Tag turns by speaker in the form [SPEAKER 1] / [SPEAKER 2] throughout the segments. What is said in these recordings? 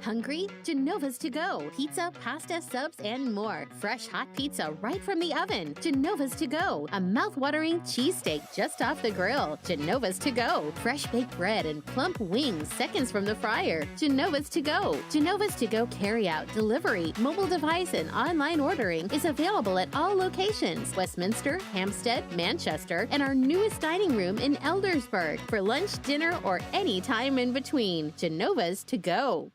[SPEAKER 1] Hungry? Genova's to go. Pizza, pasta, subs, and more. Fresh hot pizza right from the oven. Genova's to go. A mouth-watering cheesesteak just off the grill. Genova's to go. Fresh baked bread and plump wings seconds from the fryer. Genova's to go. Genova's to go carry-out, delivery, mobile device, and online ordering is available at all locations. Westminster, Hampstead, Manchester, and our newest dining room in Eldersburg for lunch, dinner, or any time in between. Genova's to go.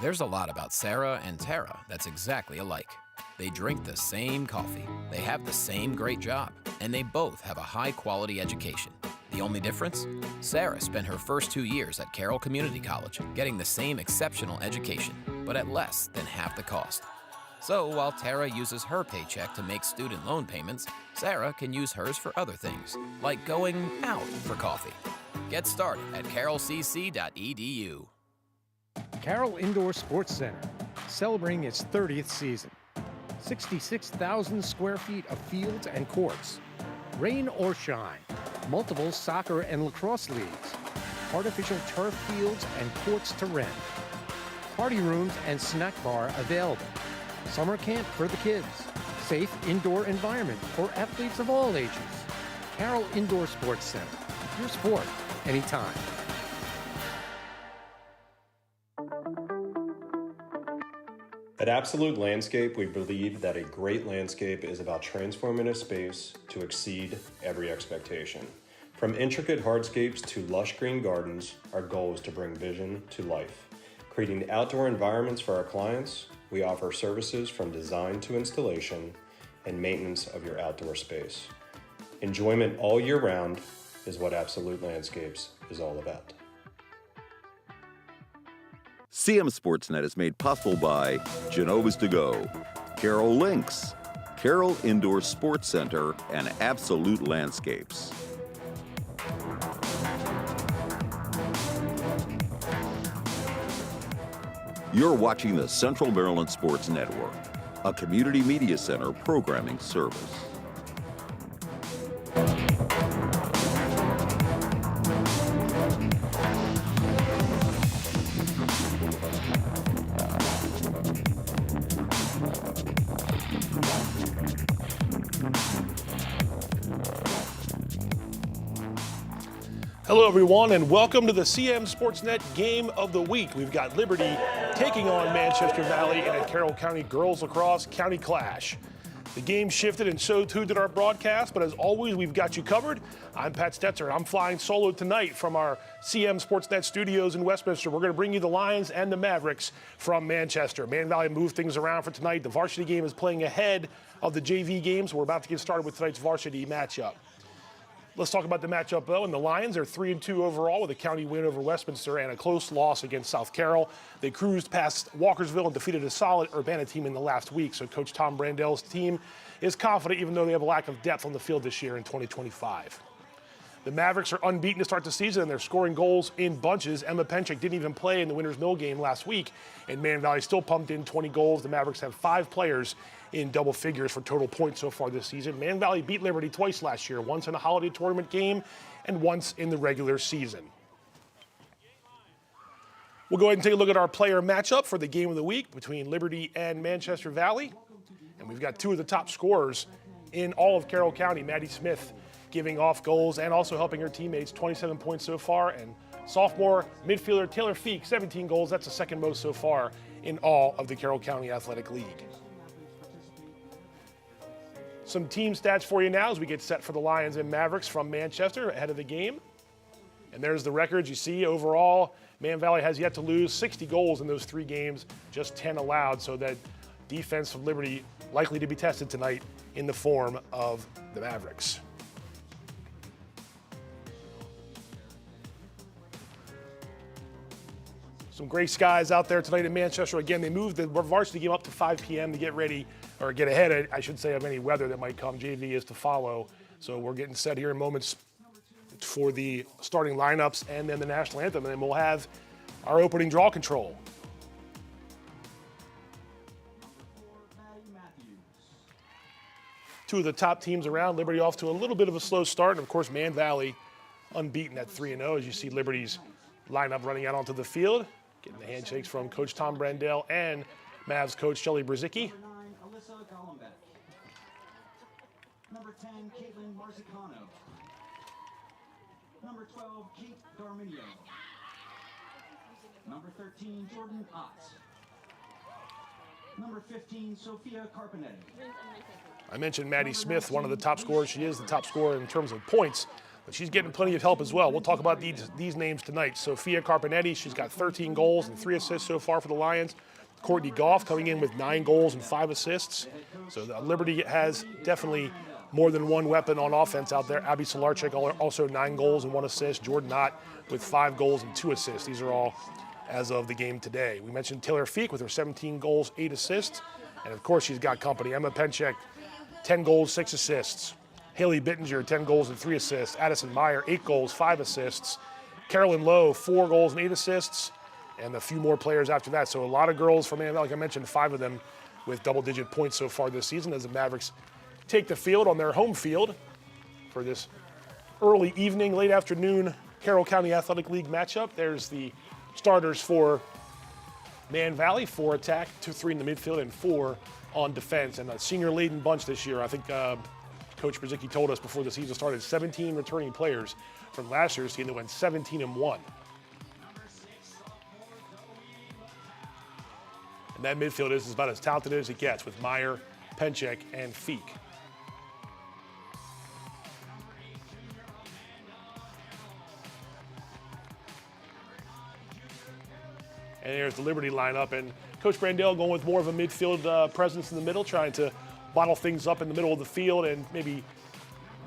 [SPEAKER 2] There's a lot about Sarah and Tara that's exactly alike. They drink the same coffee, they have the same great job, and they both have a high-quality education. The only difference? Sarah spent her first 2 years at Carroll Community College, getting the same exceptional education, but at less than half the cost. So while Tara uses her paycheck to make student loan payments, Sarah can use hers for other things, like going out for coffee. Get started at carrollcc.edu.
[SPEAKER 3] Carroll Indoor Sports Center, celebrating its 30th season. 66,000 square feet of fields and courts. Rain or shine, multiple soccer and lacrosse leagues. Artificial turf fields and courts to rent. Party rooms and snack bar available. Summer camp for the kids. Safe indoor environment for athletes of all ages. Carroll Indoor Sports Center. Your sport, anytime.
[SPEAKER 4] At Absolute Landscape, we believe that a great landscape is about transforming a space to exceed every expectation. From intricate hardscapes to lush green gardens, our goal is to bring vision to life. Creating outdoor environments for our clients, we offer services from design to installation and maintenance of your outdoor space. Enjoyment all year round is what Absolute Landscapes is all about.
[SPEAKER 5] CMSportsNet is made possible by Genova's To Go, Carroll Lynx, Carroll Indoor Sports Center, and Absolute Landscapes. You're watching the Central Maryland Sports Network, a community media center programming service.
[SPEAKER 6] Hello, everyone, and welcome to the CMSportsNet Game of the Week. We've got Liberty taking on Manchester Valley in a Carroll County Girls Lacrosse County Clash. The game shifted, and so too did our broadcast, but as always, we've got you covered. I'm Pat Stoetzer, and I'm flying solo tonight from our CMSportsNet studios in Westminster. We're going to bring you the Lions and the Mavericks from Manchester. Man Valley moved things around for tonight. The varsity game is playing ahead of the JV game, so we're about to get started with tonight's varsity matchup. Let's talk about the matchup, though. And the Lions are 3-2 overall with a county win over Westminster and a close loss against South Carroll. They cruised past Walkersville and defeated a solid Urbana team in the last week. So Coach Tom Brandel's team is confident, even though they have a lack of depth on the field this year in 2025. The Mavericks are unbeaten to start the season, and they're scoring goals in bunches. Emma Penchik didn't even play in the Winners Mill game last week, and Man Valley still pumped in 20 goals. The Mavericks have 5 players in double figures for total points so far this season. Man Valley beat Liberty twice last year, once in a holiday tournament game and once in the regular season. We'll go ahead and take a look at our player matchup for the game of the week between Liberty and Manchester Valley. And we've got 2 of the top scorers in all of Carroll County. Maddie Smith giving off goals and also helping her teammates, 27 points so far. And sophomore midfielder Taylor Feek, 17 goals. That's the second most so far in all of the Carroll County Athletic League. Some team stats for you now as we get set for the Lions and Mavericks from Manchester ahead of the game. And there's the records you see. Overall, Man Valley has yet to lose 60 goals in those 3 games, just 10 allowed. So that defense from Liberty likely to be tested tonight in the form of the Mavericks. Some gray skies out there tonight in Manchester. Again, they moved the varsity game up to 5 p.m. to get ready, or get ahead, I should say, of any weather that might come. JV is to follow. So we're getting set here in moments for the starting lineups and then the national anthem. And then we'll have our opening draw control. Two of the top teams around. Liberty off to a little bit of a slow start. And, of course, Man Valley unbeaten at 3-0 as you see Liberty's lineup running out onto the field. Getting the handshakes from Coach Tom Brandell and Mavs coach Shelly Brzezicki.
[SPEAKER 7] Number 10, Caitlin Marzicano. Number 12, Kate Darminio. Number 13, Jordan Ott. Number 15, Sophia Carpenetti.
[SPEAKER 6] I mentioned Maddie Smith, one of the top scorers. She is the top scorer in terms of points, but she's getting plenty of help as well. We'll talk about these names tonight. Sophia Carpenetti, she's got 13 goals and 3 assists so far for the Lions. Courtney Goff coming in with 9 goals and 5 assists. So Liberty has definitely more than one weapon on offense out there. Abby Solarczyk also 9 goals and 1 assist. Jordan Ott with 5 goals and 2 assists. These are all as of the game today. We mentioned Taylor Feek with her 17 goals, 8 assists. And of course, she's got company. Emma Penchek, 10 goals, 6 assists. Haley Bittinger, 10 goals and 3 assists. Addison Meyer, 8 goals, 5 assists. Carolyn Lowe, 4 goals and 8 assists. And a few more players after that. So a lot of girls from, like I mentioned, 5 of them with double-digit points so far this season as the Mavericks take the field on their home field for this early evening, late afternoon Carroll County Athletic League matchup. There's the starters for Man Valley, 4 attack, 2-3 in the midfield, and 4 on defense. And a senior-laden bunch this year. I think Coach Brzezicki told us before the season started, 17 returning players from last year's team that went 17-1. And that midfield is about as talented as it gets with Meyer, Penchek, and Feek. And there's the Liberty lineup, and Coach Brandell going with more of a midfield presence in the middle, trying to bottle things up in the middle of the field and maybe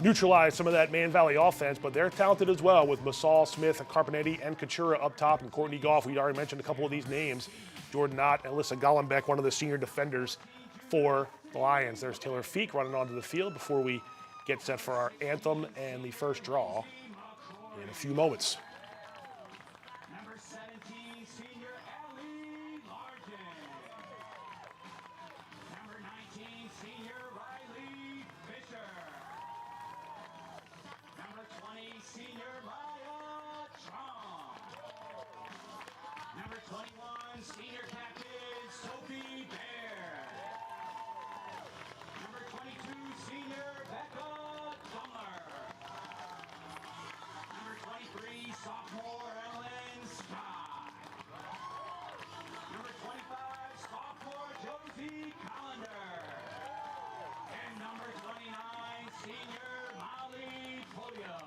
[SPEAKER 6] neutralize some of that Man Valley offense. But they're talented as well with Masal, Smith, Carpenetti, and Kachura up top, and Courtney Goff. We already mentioned a couple of these names. Jordan Ott and Alyssa Gollenbeck, one of the senior defenders for the Lions. There's Taylor Feek running onto the field before we get set for our anthem and the first draw in a few moments.
[SPEAKER 7] Number 17, senior Ellie Larkin. Number 19, senior Riley Fisher. Number 20, senior Maya Tron. Number 21, senior captain Sophie Bear. Number 22, senior Becca Dumler. Number 23, sophomore Ellen Scott. Number 25, sophomore Josie Collender. And number 29, senior Molly Polio.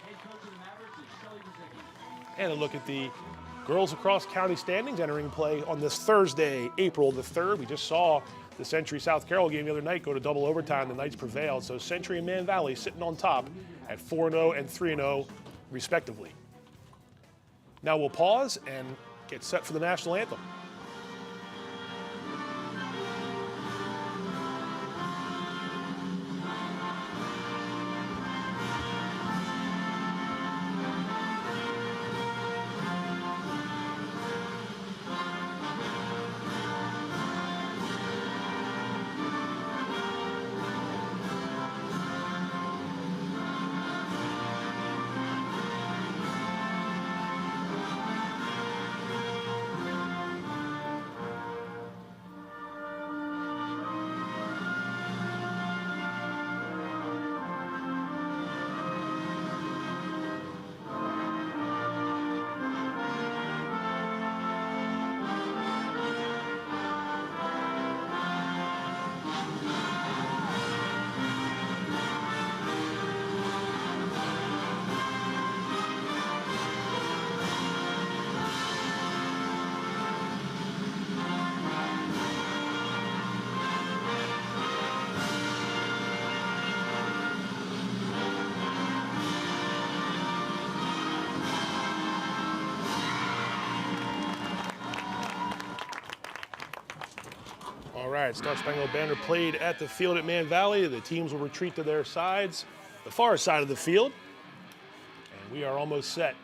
[SPEAKER 7] Head coach of the Mavericks is Shelly Brzezicki.
[SPEAKER 6] And a look at the girls across county standings entering play on this Thursday, April the 3rd. We just saw the Century South Carroll game the other night go to double overtime. The Knights prevailed. So Century and Man Valley sitting on top at 4-0 and 3-0 respectively. Now we'll pause and get set for the national anthem. All right, Star Spangled Banner played at the field at Man Valley. The teams will retreat to their sides, the far side of the field. And we are almost set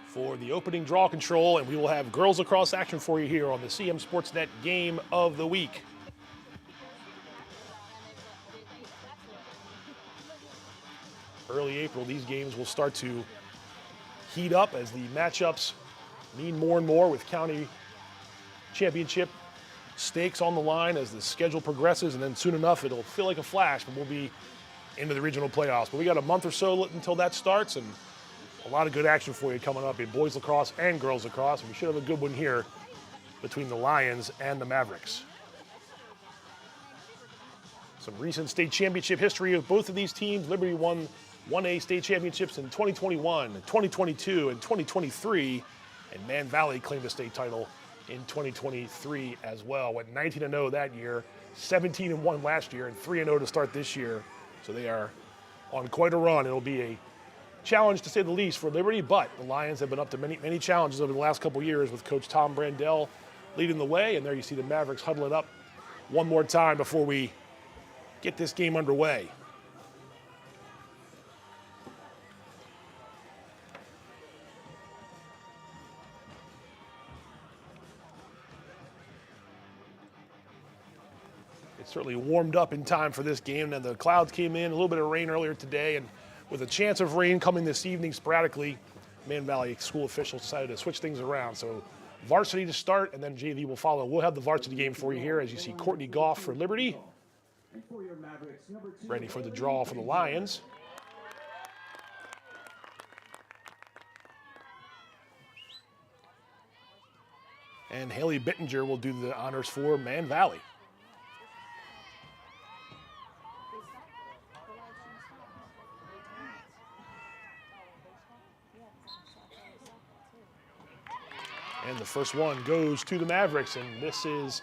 [SPEAKER 6] for the opening draw control, and we will have girls lacrosse action for you here on the CMSportsNet Game of the Week. Early April, these games will start to heat up as the matchups mean more and more with county championship stakes on the line as the schedule progresses, and then soon enough it'll feel like a flash, but we'll be into the regional playoffs. But we got a month or so until that starts, and a lot of good action for you coming up in boys lacrosse and girls lacrosse. And we should have a good one here between the Lions and the Mavericks. Some recent state championship history of both of these teams. Liberty won 1A state championships in 2021, 2022, and 2023, and Man Valley claimed a state title in 2023 as well. Went 19-0 that year, 17-1 last year, and 3-0 to start this year. So they are on quite a run. It'll be a challenge to say the least for Liberty, but the Lions have been up to many challenges over the last couple years with Coach Tom Brandell leading the way. And there you see the Mavericks huddling up one more time before we get this game underway. Certainly warmed up in time for this game. And the clouds came in, a little bit of rain earlier today, and with a chance of rain coming this evening sporadically, Man Valley school officials decided to switch things around. So varsity to start, and then JV will follow. We'll have the varsity game for you here as you see Courtney Goff for Liberty, ready for the draw for the Lions. And Haley Bittinger will do the honors for Man Valley. And the first one goes to the Mavericks, and this is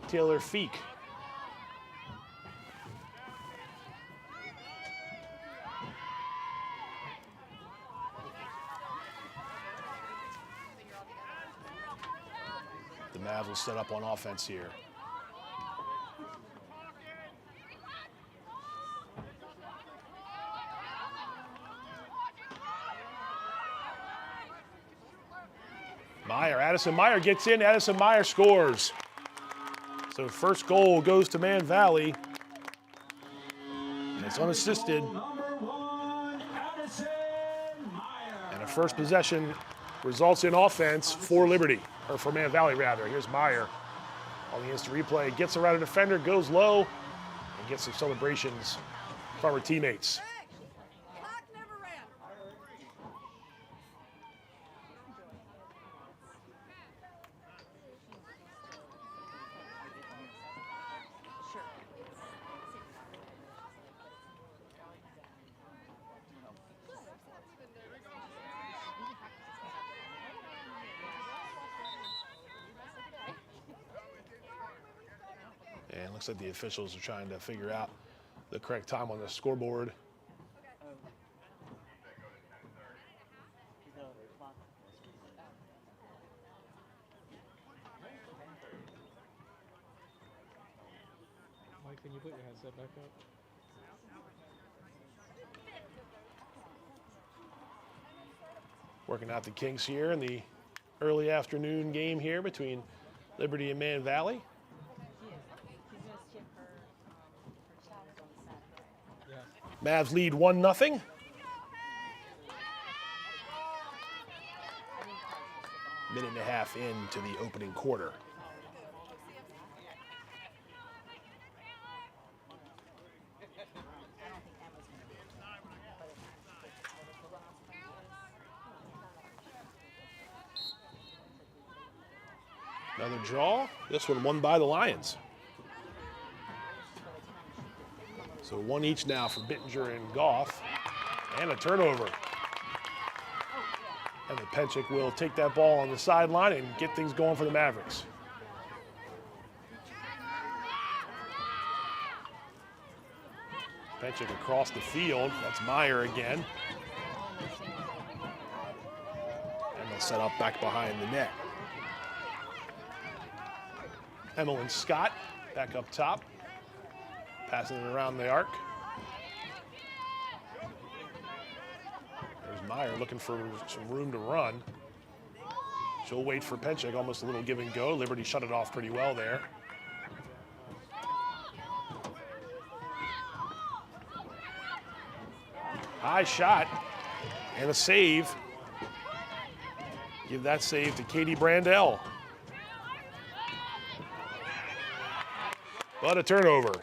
[SPEAKER 6] Taylor Feek. The Mavs will set up on offense here. Addison Meyer gets in, Addison Meyer scores. So first goal goes to Man Valley. And it's unassisted. And a first possession results in offense for Liberty, or for Man Valley rather. Here's Meyer on the instant replay, gets around a defender, goes low, and gets some celebrations from her teammates. And looks like the officials are trying to figure out the correct time on the scoreboard.
[SPEAKER 8] Mike, can you put your headset back up?
[SPEAKER 6] Working out the kinks here in the early afternoon game here between Liberty and Man Valley. Mavs lead 1-0. Minute and a half into the opening quarter. Another draw. This one won by the Lions. So one each now for Bittinger and Goff, and a turnover. And the Penchik will take that ball on the sideline and get things going for the Mavericks. Penchik across the field. That's Meyer again. And they'll set up back behind the net. Emmeline Scott back up top. Passing it around the arc. There's Meyer looking for some room to run. She'll wait for Penchik, almost a little give and go. Liberty shut it off pretty well there. High shot and a save. Give that save to Katie Brandell. But a turnover.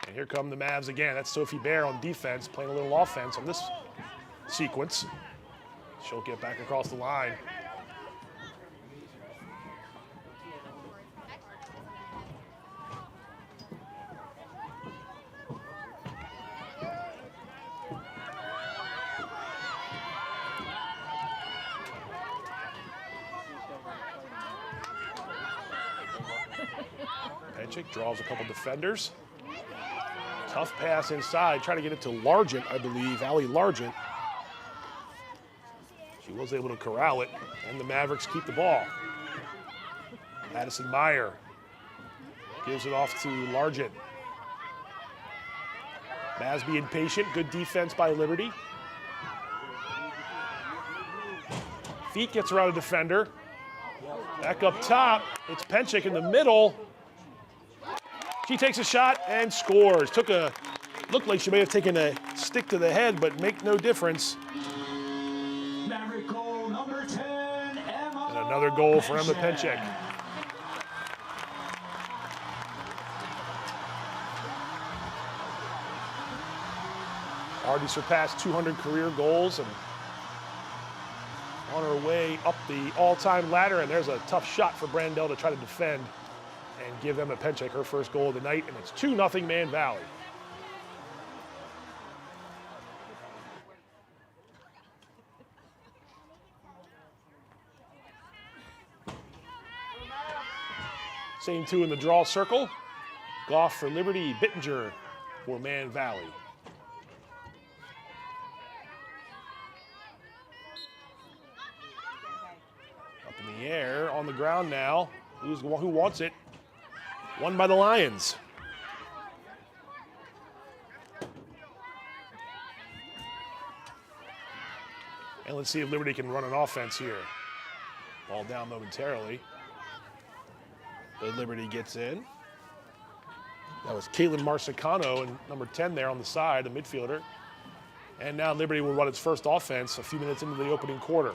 [SPEAKER 6] And here come the Mavs again. That's Sophie Baer on defense, playing a little offense on this sequence. She'll get back across the line. Penchik draws a couple defenders. Tough pass inside, trying to get it to Largent, I believe, Allie Largent. She was able to corral it, and the Mavericks keep the ball. Madison Meyer gives it off to Largent. Mavs being patient, good defense by Liberty. Feet gets around a defender. Back up top, it's Penchik in the middle. She takes a shot and scores. Looked like she may have taken a stick to the head, but make no difference.
[SPEAKER 7] Maverick goal number 10, Emma.
[SPEAKER 6] And another goal for Emma Penchik. Already surpassed 200 career goals and on her way up the all-time ladder. And there's a tough shot for Brandell to try to defend and give Emma Penchik her first goal of the night, and it's 2-0 Man Valley. Same two in the draw circle. Goff for Liberty, Bittinger for Man Valley. Up in the air, on the ground now. Who wants it? Won by the Lions. And let's see if Liberty can run an offense here. Ball down momentarily. But Liberty gets in. That was Caitlin Marsicano and number 10 there on the side, the midfielder. And now Liberty will run its first offense a few minutes into the opening quarter.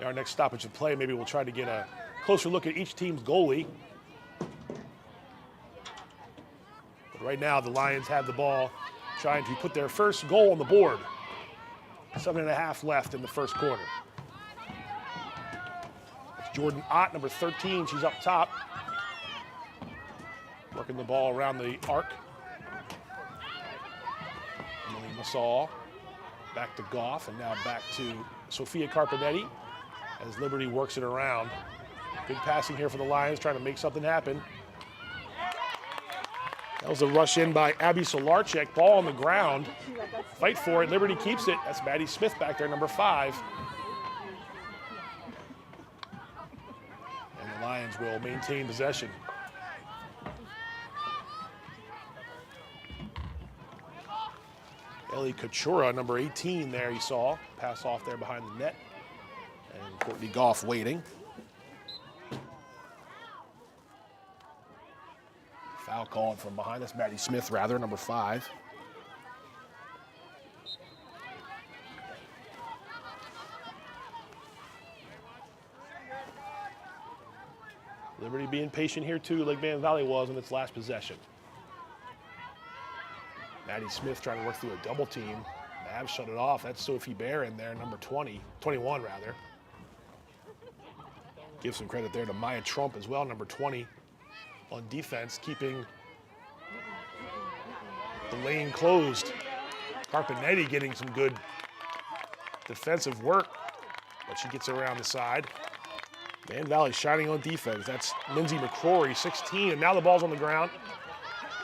[SPEAKER 6] Our next stoppage of play, maybe we'll try to get a closer look at each team's goalie. But right now, the Lions have the ball, trying to put their first goal on the board. 7.5 left in the first quarter. It's Jordan Ott, number 13. She's up top. Working the ball around the arc. Emily Massall back to Goff, and now back to Sophia Carpinetti as Liberty works it around. Good passing here for the Lions, trying to make something happen. That was a rush in by Abby Solarczyk. Ball on the ground. Fight for it. Liberty keeps it. That's Maddie Smith back there, number 5. And the Lions will maintain possession. Ellie Kachura, number 18 there, you saw. Pass off there behind the net. And Courtney Goff waiting. Foul called from behind. That's Maddie Smith, rather, number 5. Liberty being patient here, too, like Man Valley was in its last possession. Maddie Smith trying to work through a double team. Mavs shut it off. That's Sophie Baer in there, number 21 rather. Give some credit there to Maya Trump as well, number 20 on defense, keeping the lane closed. Carpinetti getting some good defensive work, but she gets around the side. Man Valley shining on defense. That's Lindsay McCrory, 16, and now the ball's on the ground.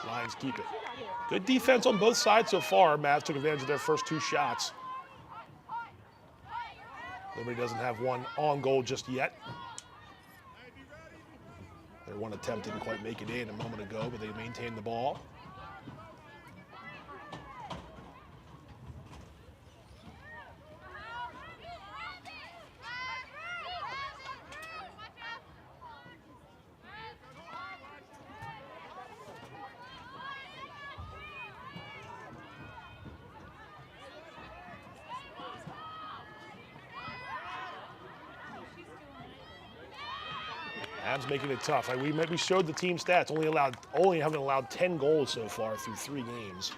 [SPEAKER 6] Lions keep it. Good defense on both sides so far. Mavs took advantage of their first 2 shots. Liberty doesn't have one on goal just yet. Their one attempt didn't quite make it in a moment ago, but they maintained the ball. Mavs making it tough. We showed the team stats. Only haven't allowed 10 goals so far through 3 games.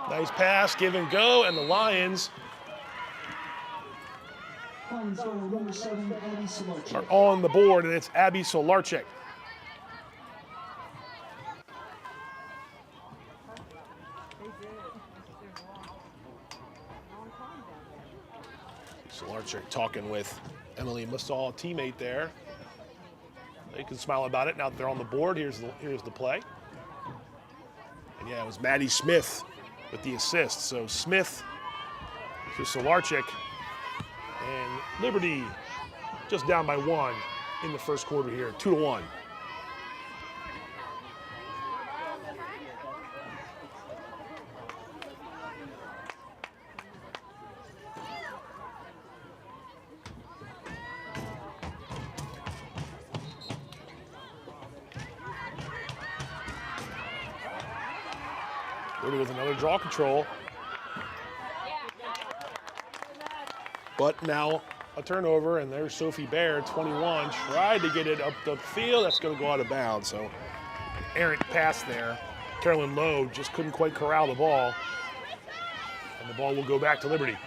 [SPEAKER 6] Nice pass, give and go, and the Lions are on the board, and it's Abby Solarczyk. Solarczyk talking with Emily Mussall, a teammate there. They can smile about it now that they're on the board. Here's the play. And yeah, it was Maddie Smith with the assist. So Smith to Solarczyk, and Liberty just down by 1 in the first quarter here, 2-1. Liberty with another draw control. But now a turnover, and there's Sophie Baird, 21, tried to get it up the field. That's going to go out of bounds. So errant pass there. Carolyn Lowe just couldn't quite corral the ball. And the ball will go back to Liberty.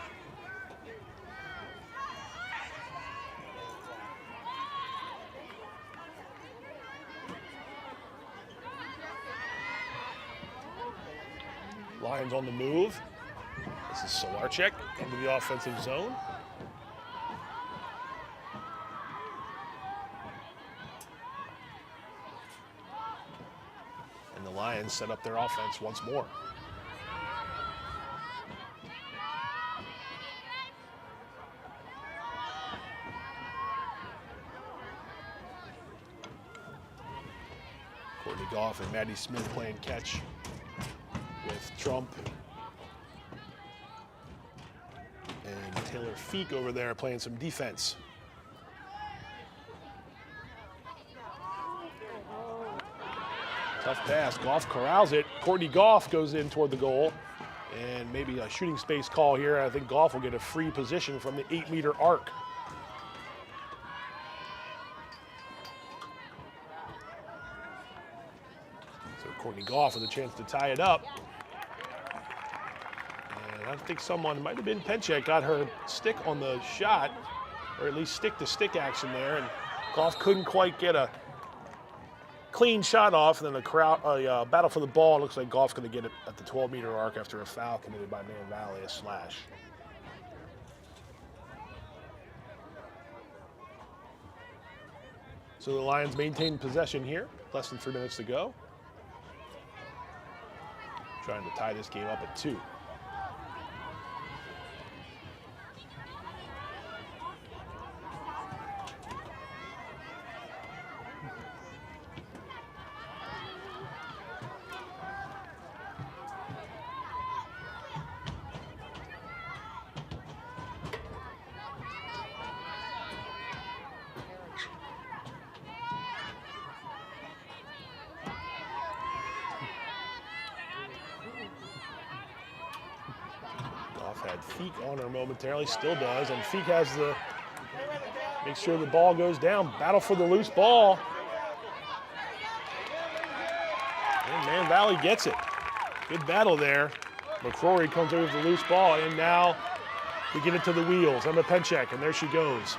[SPEAKER 6] Lions on the move. This is Solarczyk into the offensive zone. And the Lions set up their offense once more. Courtney Goff and Maddie Smith playing catch with Trump and Taylor Feek over there playing some defense. Tough pass. Goff corrals it. Courtney Goff goes in toward the goal, and maybe a shooting space call here. I think Goff will get a free position from the 8-meter arc. So Courtney Goff with a chance to tie it up. I think someone, might have been Penchek, got her stick on the shot, or at least stick-to-stick action there, and Goff couldn't quite get a clean shot off, and then a battle for the ball. It looks like Goff's going to get it at the 12-meter arc after a foul committed by Man Valley, a slash. So the Lions maintain possession here, less than 3 minutes to go. Trying to tie this game up at 2. Had Feek on her momentarily, still does, and Feek has the, make sure the ball goes down, battle for the loose ball. And Man Valley gets it. Good battle there. McCrory comes over with the loose ball, and now we get into the wheels. Emma Penchek, and there she goes.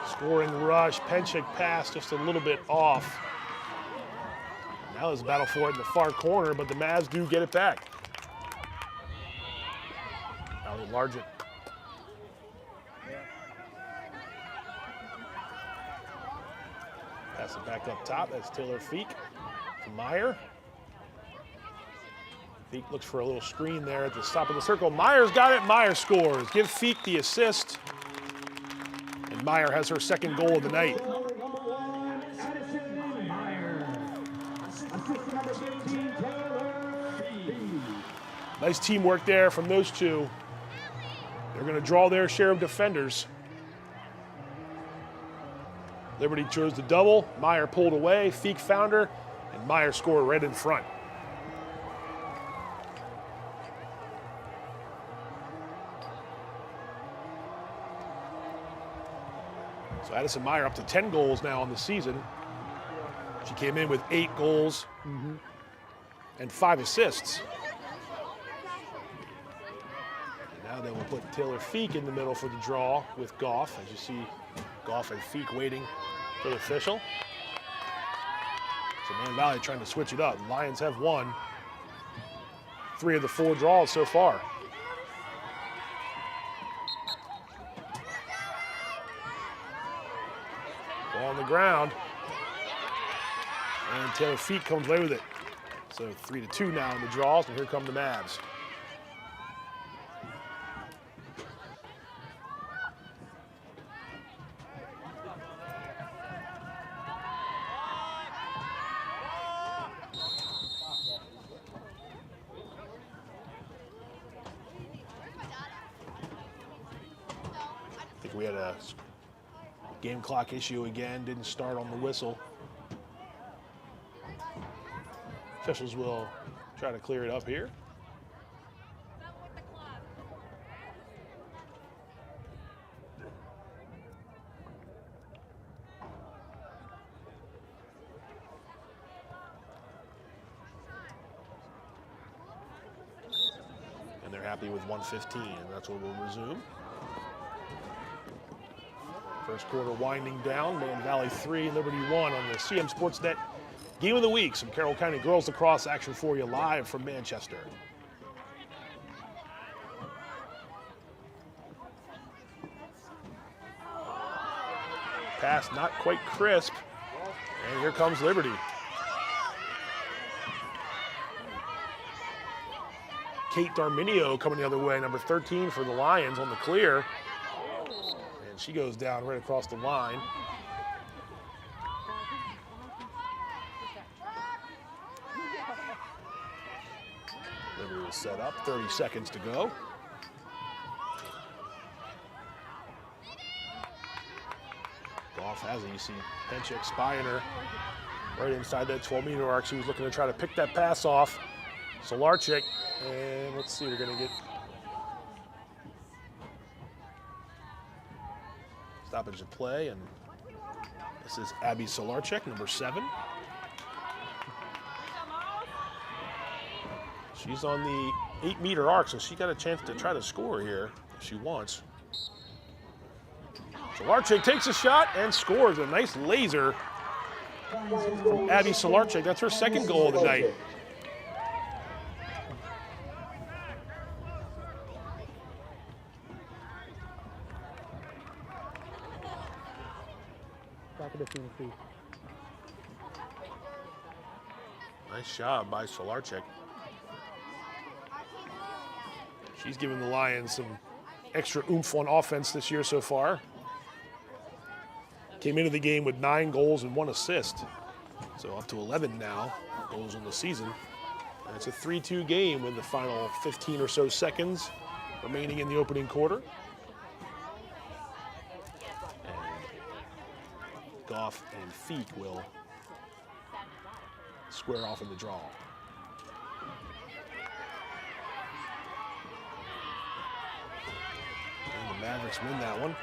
[SPEAKER 6] Scoring rush, Penchek pass just a little bit off. Now there's a battle for it in the far corner, but the Mavs do get it back. Largent. Pass it back up top. That's Taylor Feek to Meyer. Feek looks for a little screen there at the top of the circle. Meyer's got it. Meyer scores. Give Feek the assist. And Meyer has her second goal of the night. Nice teamwork there from those two. They're going to draw their share of defenders. Liberty chose the double. Meyer pulled away. Feek found her, and Meyer scored right in front. So Addison Meyer up to 10 goals now on the season. She came in with 8 goals and 5 assists. And now they will put Taylor Feek in the middle for the draw with Goff. As you see, Goff and Feek waiting for the official. So Man Valley trying to switch it up. The Lions have won 3 of the 4 draws so far. Ball on the ground. And Taylor Feek comes away with it. So 3-2 now in the draws, and here come the Mavs. I think we had a game clock issue again, didn't start on the whistle. Officials will try to clear it up here. And they're happy with 1:15, and that's what we'll resume. First quarter winding down, Man Valley 3, Liberty 1 on the CMSportsNet Game of the Week. Some Carroll County girls lacrosse action for you live from Manchester. Pass not quite crisp, and here comes Liberty. Kate Darminio coming the other way, number 13 for the Lions on the clear. And she goes down right across the line. Liberty will set up, 30 seconds to go. Goff has it, you see Penchik spying her right inside that 12-meter arc. She was looking to try to pick that pass off. Solarczyk, and let's see, we're gonna get stoppage of play, and this is Abby Solarczyk, number 7. She's on the 8-meter arc, so she got a chance to try to score here if she wants. Solarczyk takes a shot and scores a nice laser from Abby Solarczyk. That's her second goal of the night. Nice job by Solarczyk. She's given the Lions some extra oomph on offense this year so far. Came into the game with 9 goals and 1 assist. So up to 11 now, goals in the season. And it's a 3-2 game with the final 15 or so seconds remaining in the opening quarter. Goff and Feek will square off in the draw. And the Mavericks win that one.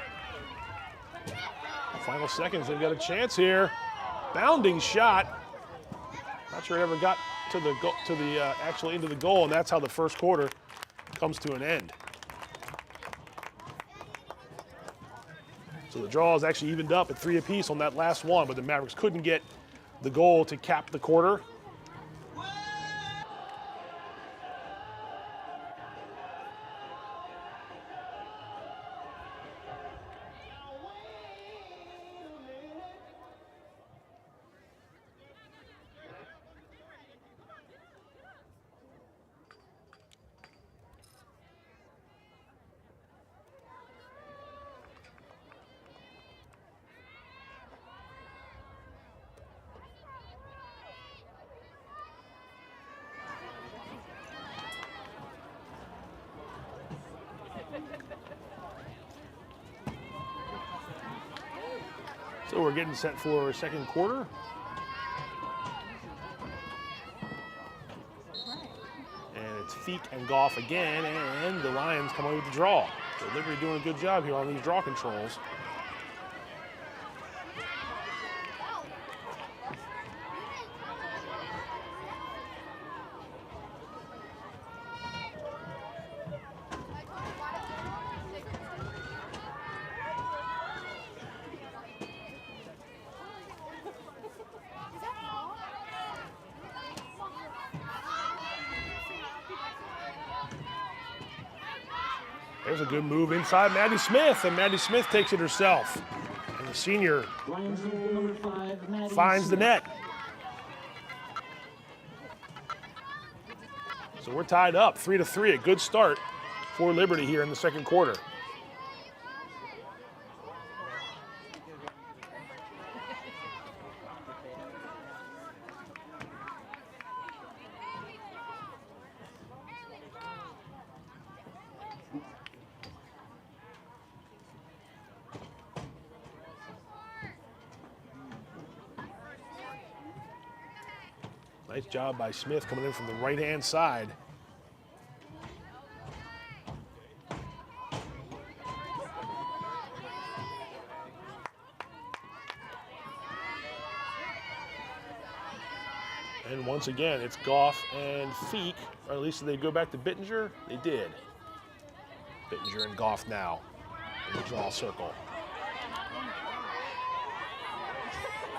[SPEAKER 6] Final seconds, they've got a chance here. Bounding shot. Not sure it ever got to the actually into the goal, and that's how the first quarter comes to an end. So the draw is actually evened up at 3 apiece on that last one, but the Mavericks couldn't get the goal to cap the quarter. So we're getting set for second quarter. And it's Feek and Goff again, and the Lions come away with the draw. So Liberty doing a good job here on these draw controls. There's a good move inside Maddie Smith, and Maddie Smith takes it herself. And the senior finds the net. So we're tied up 3-3, a good start for Liberty here in the second quarter. Nice job by Smith coming in from the right-hand side. And once again, it's Goff and Feek, or at least did they go back to Bittinger? They did. Bittinger and Goff now in the draw circle.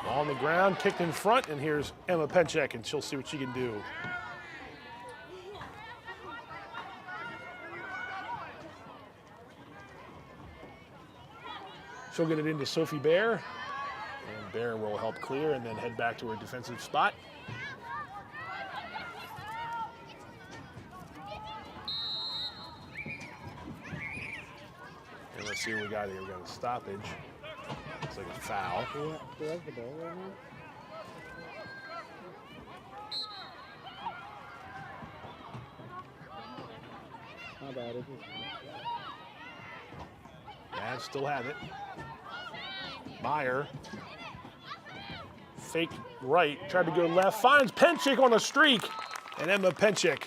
[SPEAKER 6] On the ground, kicked in front, and here's Emma Penchek, and she'll see what she can do. She'll get it into Sophie Bear, and Bear will help clear and then head back to her defensive spot. And let's see what we got here. We got a stoppage. Looks like a foul.
[SPEAKER 8] Who has the ball right now? Not bad, is it?
[SPEAKER 6] Mavs still have it. Meyer. Fake right, tried to go left, finds Penchik on a streak. And Emma Penchik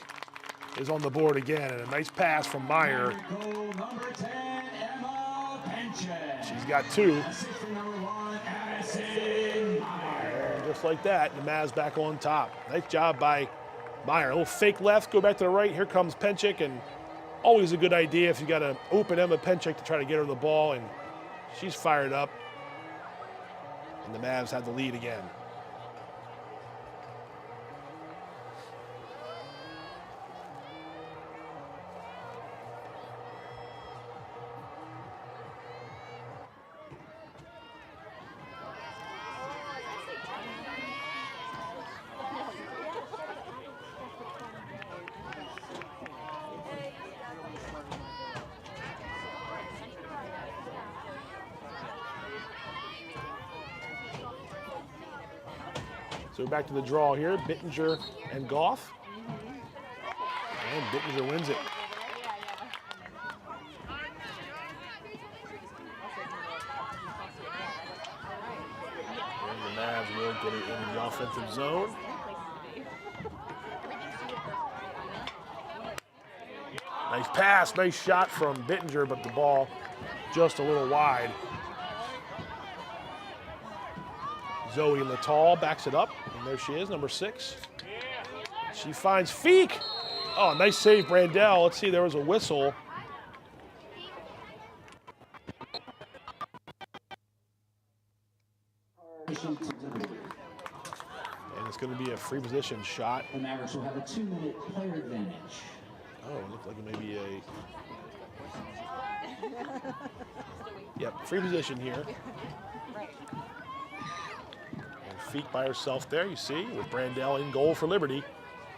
[SPEAKER 6] is on the board again. And a nice pass from Meyer.
[SPEAKER 7] Number 10, Emma Penchek.
[SPEAKER 6] She's got two.
[SPEAKER 7] Assistant number 1, Addison Meyer.
[SPEAKER 6] And just like that, the Mavs back on top. Nice job by Meyer. A little fake left, go back to the right. Here comes Penchik, and always a good idea if you got to open Emma Penchik to try to get her the ball, and she's fired up. And the Mavs have the lead again. So back to the draw here, Bittinger and Goff. And Bittinger wins it. And the Mavs will get it into the offensive zone. Nice pass, nice shot from Bittinger, but the ball just a little wide. Zoe Littall backs it up, and there she is, number 6. She finds Feek. Oh, nice save, Brandell. Let's see, there was a whistle.
[SPEAKER 7] And
[SPEAKER 6] And it's going to be a free position shot.
[SPEAKER 7] the Mavericks will have a 2-minute player advantage.
[SPEAKER 6] Oh, it looked like it may be a... Yep, free position here. Feek by herself there, you see, with Brandell in goal for Liberty.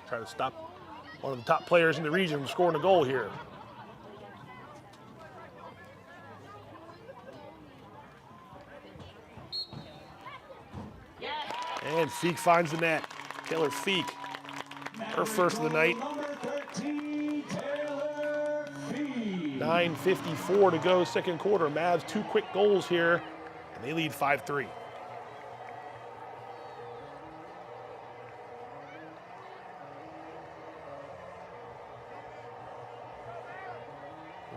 [SPEAKER 6] Try to stop one of the top players in the region from scoring a goal here. And Feek finds the net. Taylor Feek, her first of the night.
[SPEAKER 7] Number 13, Taylor Feek.
[SPEAKER 6] 9:54 to go, second quarter. Mavs 2 quick goals here, and they lead 5-3.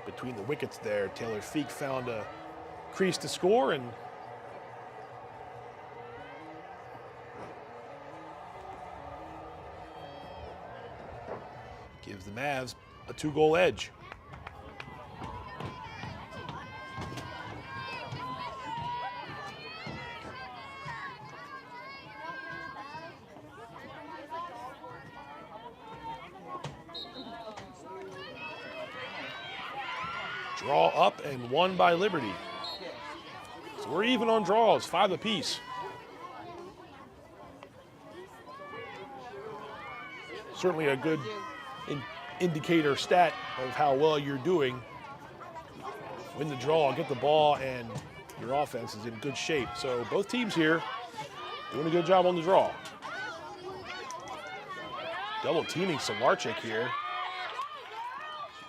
[SPEAKER 6] between the wickets there. Taylor Feek found a crease to score, and gives the Mavs a 2-goal edge. Draw up and won by Liberty. So we're even on draws, 5 apiece. Certainly a good indicator stat of how well you're doing. Win the draw, get the ball, and your offense is in good shape. So both teams here doing a good job on the draw. Double teaming Solarczyk here.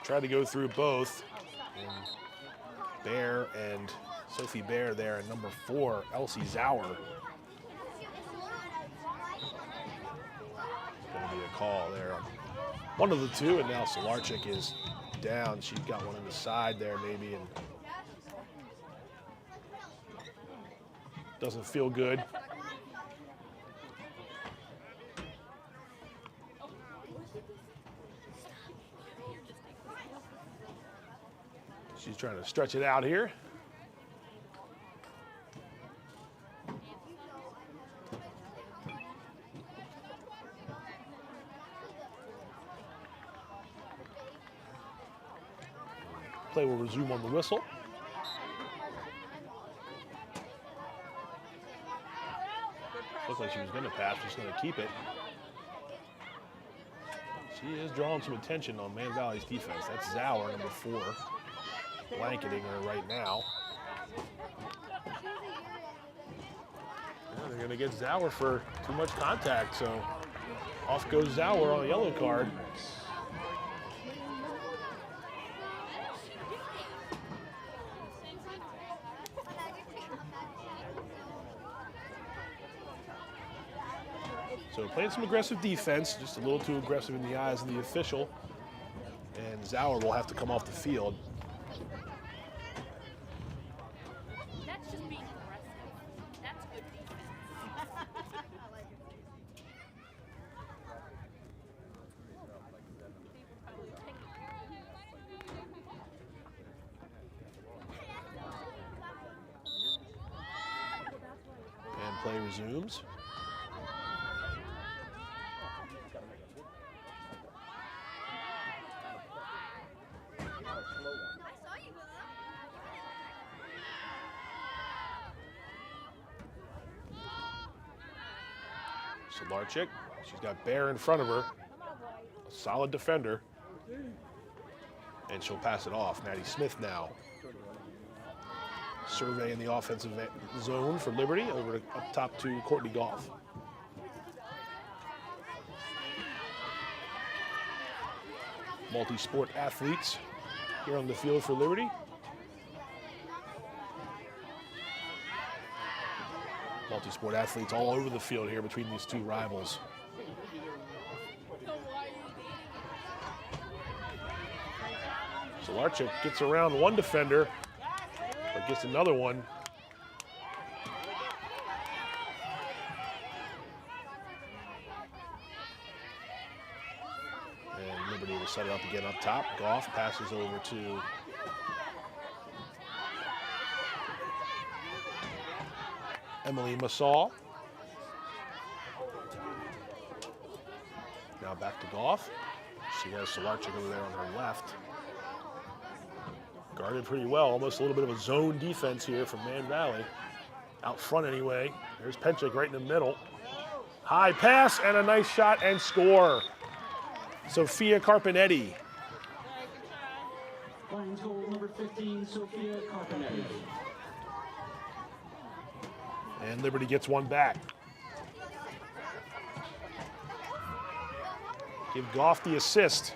[SPEAKER 6] Tried to go through both. And Bear and Sophie Bear there, and number 4, Elsie Zauer. Gonna be a call there on one of the two, and now Solarczyk is down. She's got one in the side there maybe, and doesn't feel good. She's trying to stretch it out here. Play will resume on the whistle. Looked like she was going to pass, she's going to keep it. She is drawing some attention on Man Valley's defense. That's Zauer, number 4. Blanketing her right now. Yeah, they're going to get Zauer for too much contact, so off goes Zauer on a yellow card. So playing some aggressive defense, just a little too aggressive in the eyes of the official, and Zauer will have to come off the field. Play resumes. Solarczyk, she's got Bear in front of her, a solid defender, and she'll pass it off. Maddie Smith now surveying the offensive zone for Liberty, over up top to Courtney Goff. Multi-sport athletes here on the field for Liberty. Multi-sport athletes all over the field here between these two rivals. Solarczyk gets around one defender, but gets another one. And Liberty will set it up again up top. Goff passes over to Emily Massall. Now back to Goff. She has Solarczyk over there on her left. Guarded pretty well, almost a little bit of a zone defense here from Man Valley. Out front anyway. There's Penchik right in the middle. High pass and a nice shot and score. Sophia Carpinetti.
[SPEAKER 7] Lions goal number 15, Sophia Carpinetti.
[SPEAKER 6] And Liberty gets one back. Give Goff the assist.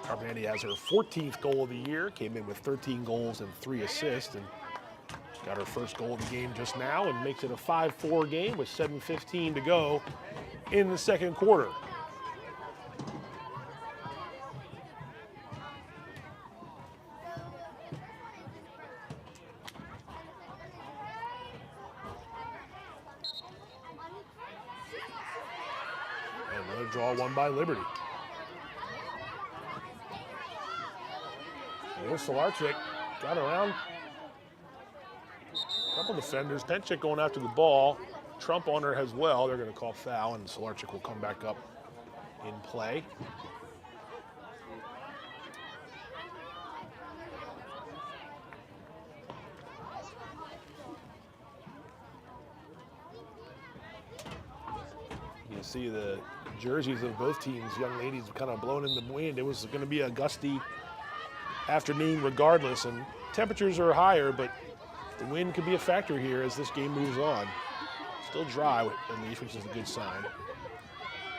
[SPEAKER 6] Carpenetti has her 14th goal of the year, came in with 13 goals and 3 assists, and got her first goal of the game just now and makes it a 5-4 game with 7:15 to go in the second quarter. And another draw won by Liberty. There's Solarczyk, got around a couple defenders. Penchik going after the ball. Trump on her as well. They're going to call foul, and Solarczyk will come back up in play. You can see the jerseys of both teams, young ladies, kind of blown in the wind. It was going to be a gusty afternoon regardless, and temperatures are higher, but the wind could be a factor here as this game moves on. Still dry at least, which is a good sign.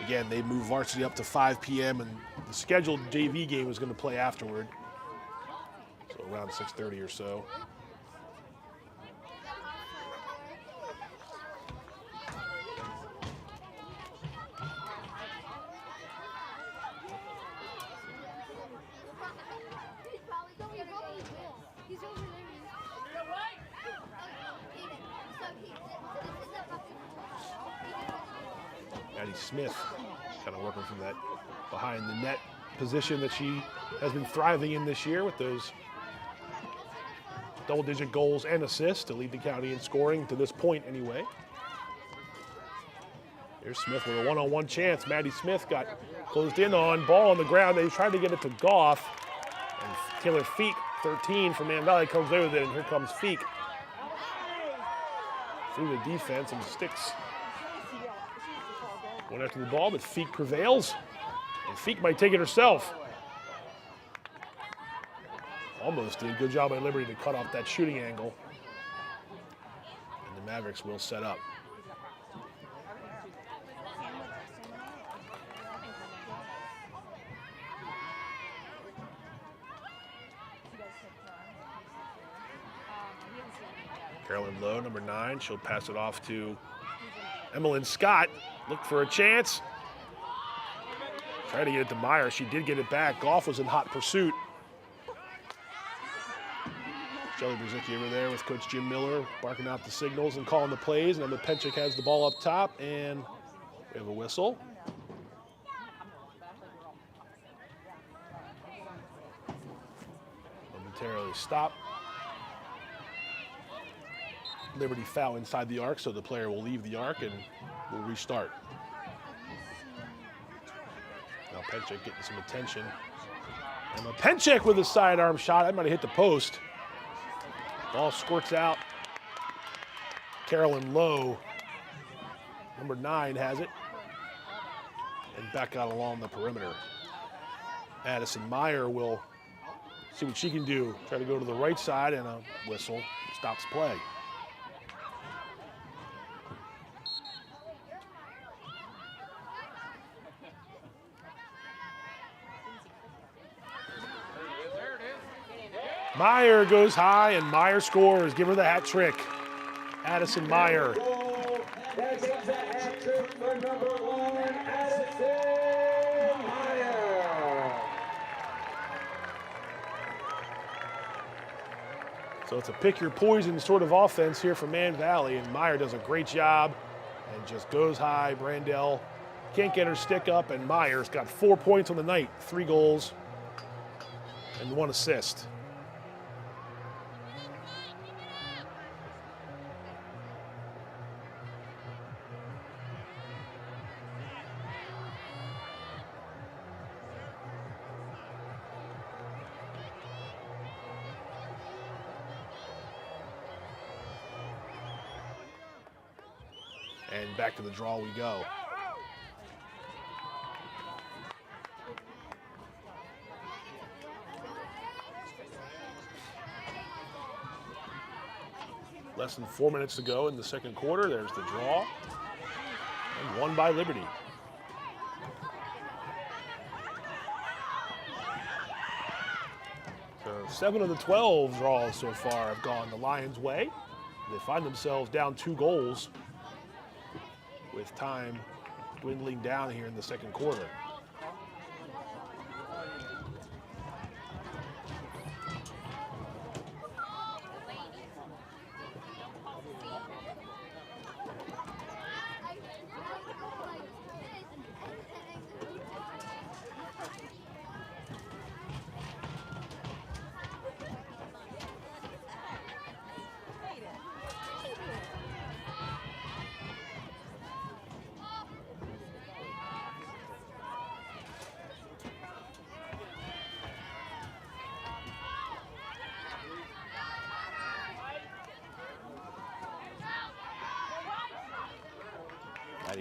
[SPEAKER 6] Again, they move varsity up to 5 p.m. and the scheduled JV game is going to play afterward, so around 6:30 or so. Smith kind of working from that behind the net position that she has been thriving in this year with those double-digit goals and assists to lead the county in scoring to this point anyway. Here's Smith with a one-on-one chance. Maddie Smith got closed in on, ball on the ground. They tried to get it to Goff, and Taylor Feek, 13 from Man Valley, comes there with it, and here comes Feek through the defense and sticks. Went after the ball, but Feek prevails. And Feek might take it herself. Almost did. Good job by Liberty to cut off that shooting angle. And the Mavericks will set up. Carolyn Lowe, number 9. She'll pass it off to Emmeline Scott. Looked for a chance. Tried to get it to Meyer. She did get it back. Goff was in hot pursuit. Shelly Brzezicki over there with Coach Jim Miller barking out the signals and calling the plays. And then Penchik has the ball up top, and we have a whistle. Momentarily stop. Liberty foul inside the arc, so the player will leave the arc and will restart. Now Penchik getting some attention. And Penchik with a sidearm shot. That might have hit the post. Ball squirts out. Carolyn Lowe, number 9, has it. And back out along the perimeter. Addison Meyer will see what she can do. Try to go to the right side, and a whistle stops play. Meyer goes high, and Meyer scores. Give her the hat trick. Addison Meyer.
[SPEAKER 7] That makes a hat trick for number 1, Addison Meyer.
[SPEAKER 6] So it's a pick your poison sort of offense here for Man Valley, and Meyer does a great job and just goes high. Brandell can't get her stick up, and Meyer's got 4 points on the night, 3 goals and 1 assist. And back to the draw we go. Less than 4 minutes to go in the second quarter. There's the draw. And won by Liberty. 7 of the 12 draws so far have gone the Lions' way. They find themselves down 2 goals with time dwindling down here in the second quarter.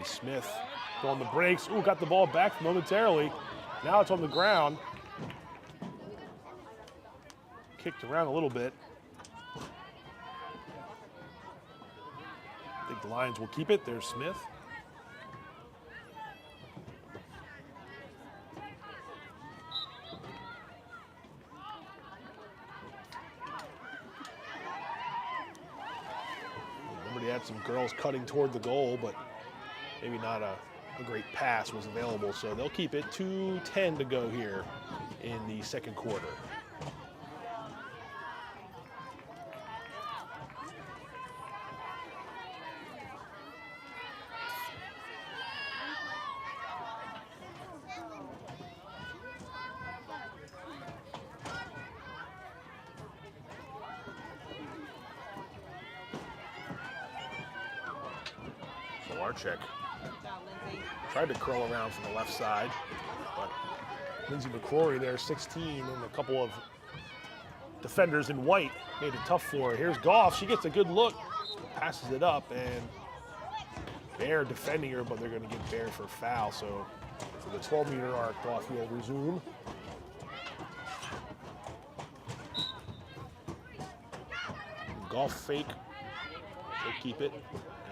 [SPEAKER 6] Smith on the brakes. Ooh, got the ball back momentarily. Now it's on the ground. Kicked around a little bit. I think the Lions will keep it. There's Smith. Remember, they had some girls cutting toward the goal, but maybe not a great pass was available, so they'll keep it. 2:10 to go here in the second quarter. Solarczyk tried to curl around from the left side, but Lindsay McCrory there, 16, and a couple of defenders in white made it tough for her. Here's Goff. She gets a good look, passes it up, and Bear defending her, but they're going to get Bear for foul. So for the 12-meter arc, Goff will resume. Goff fake. They keep it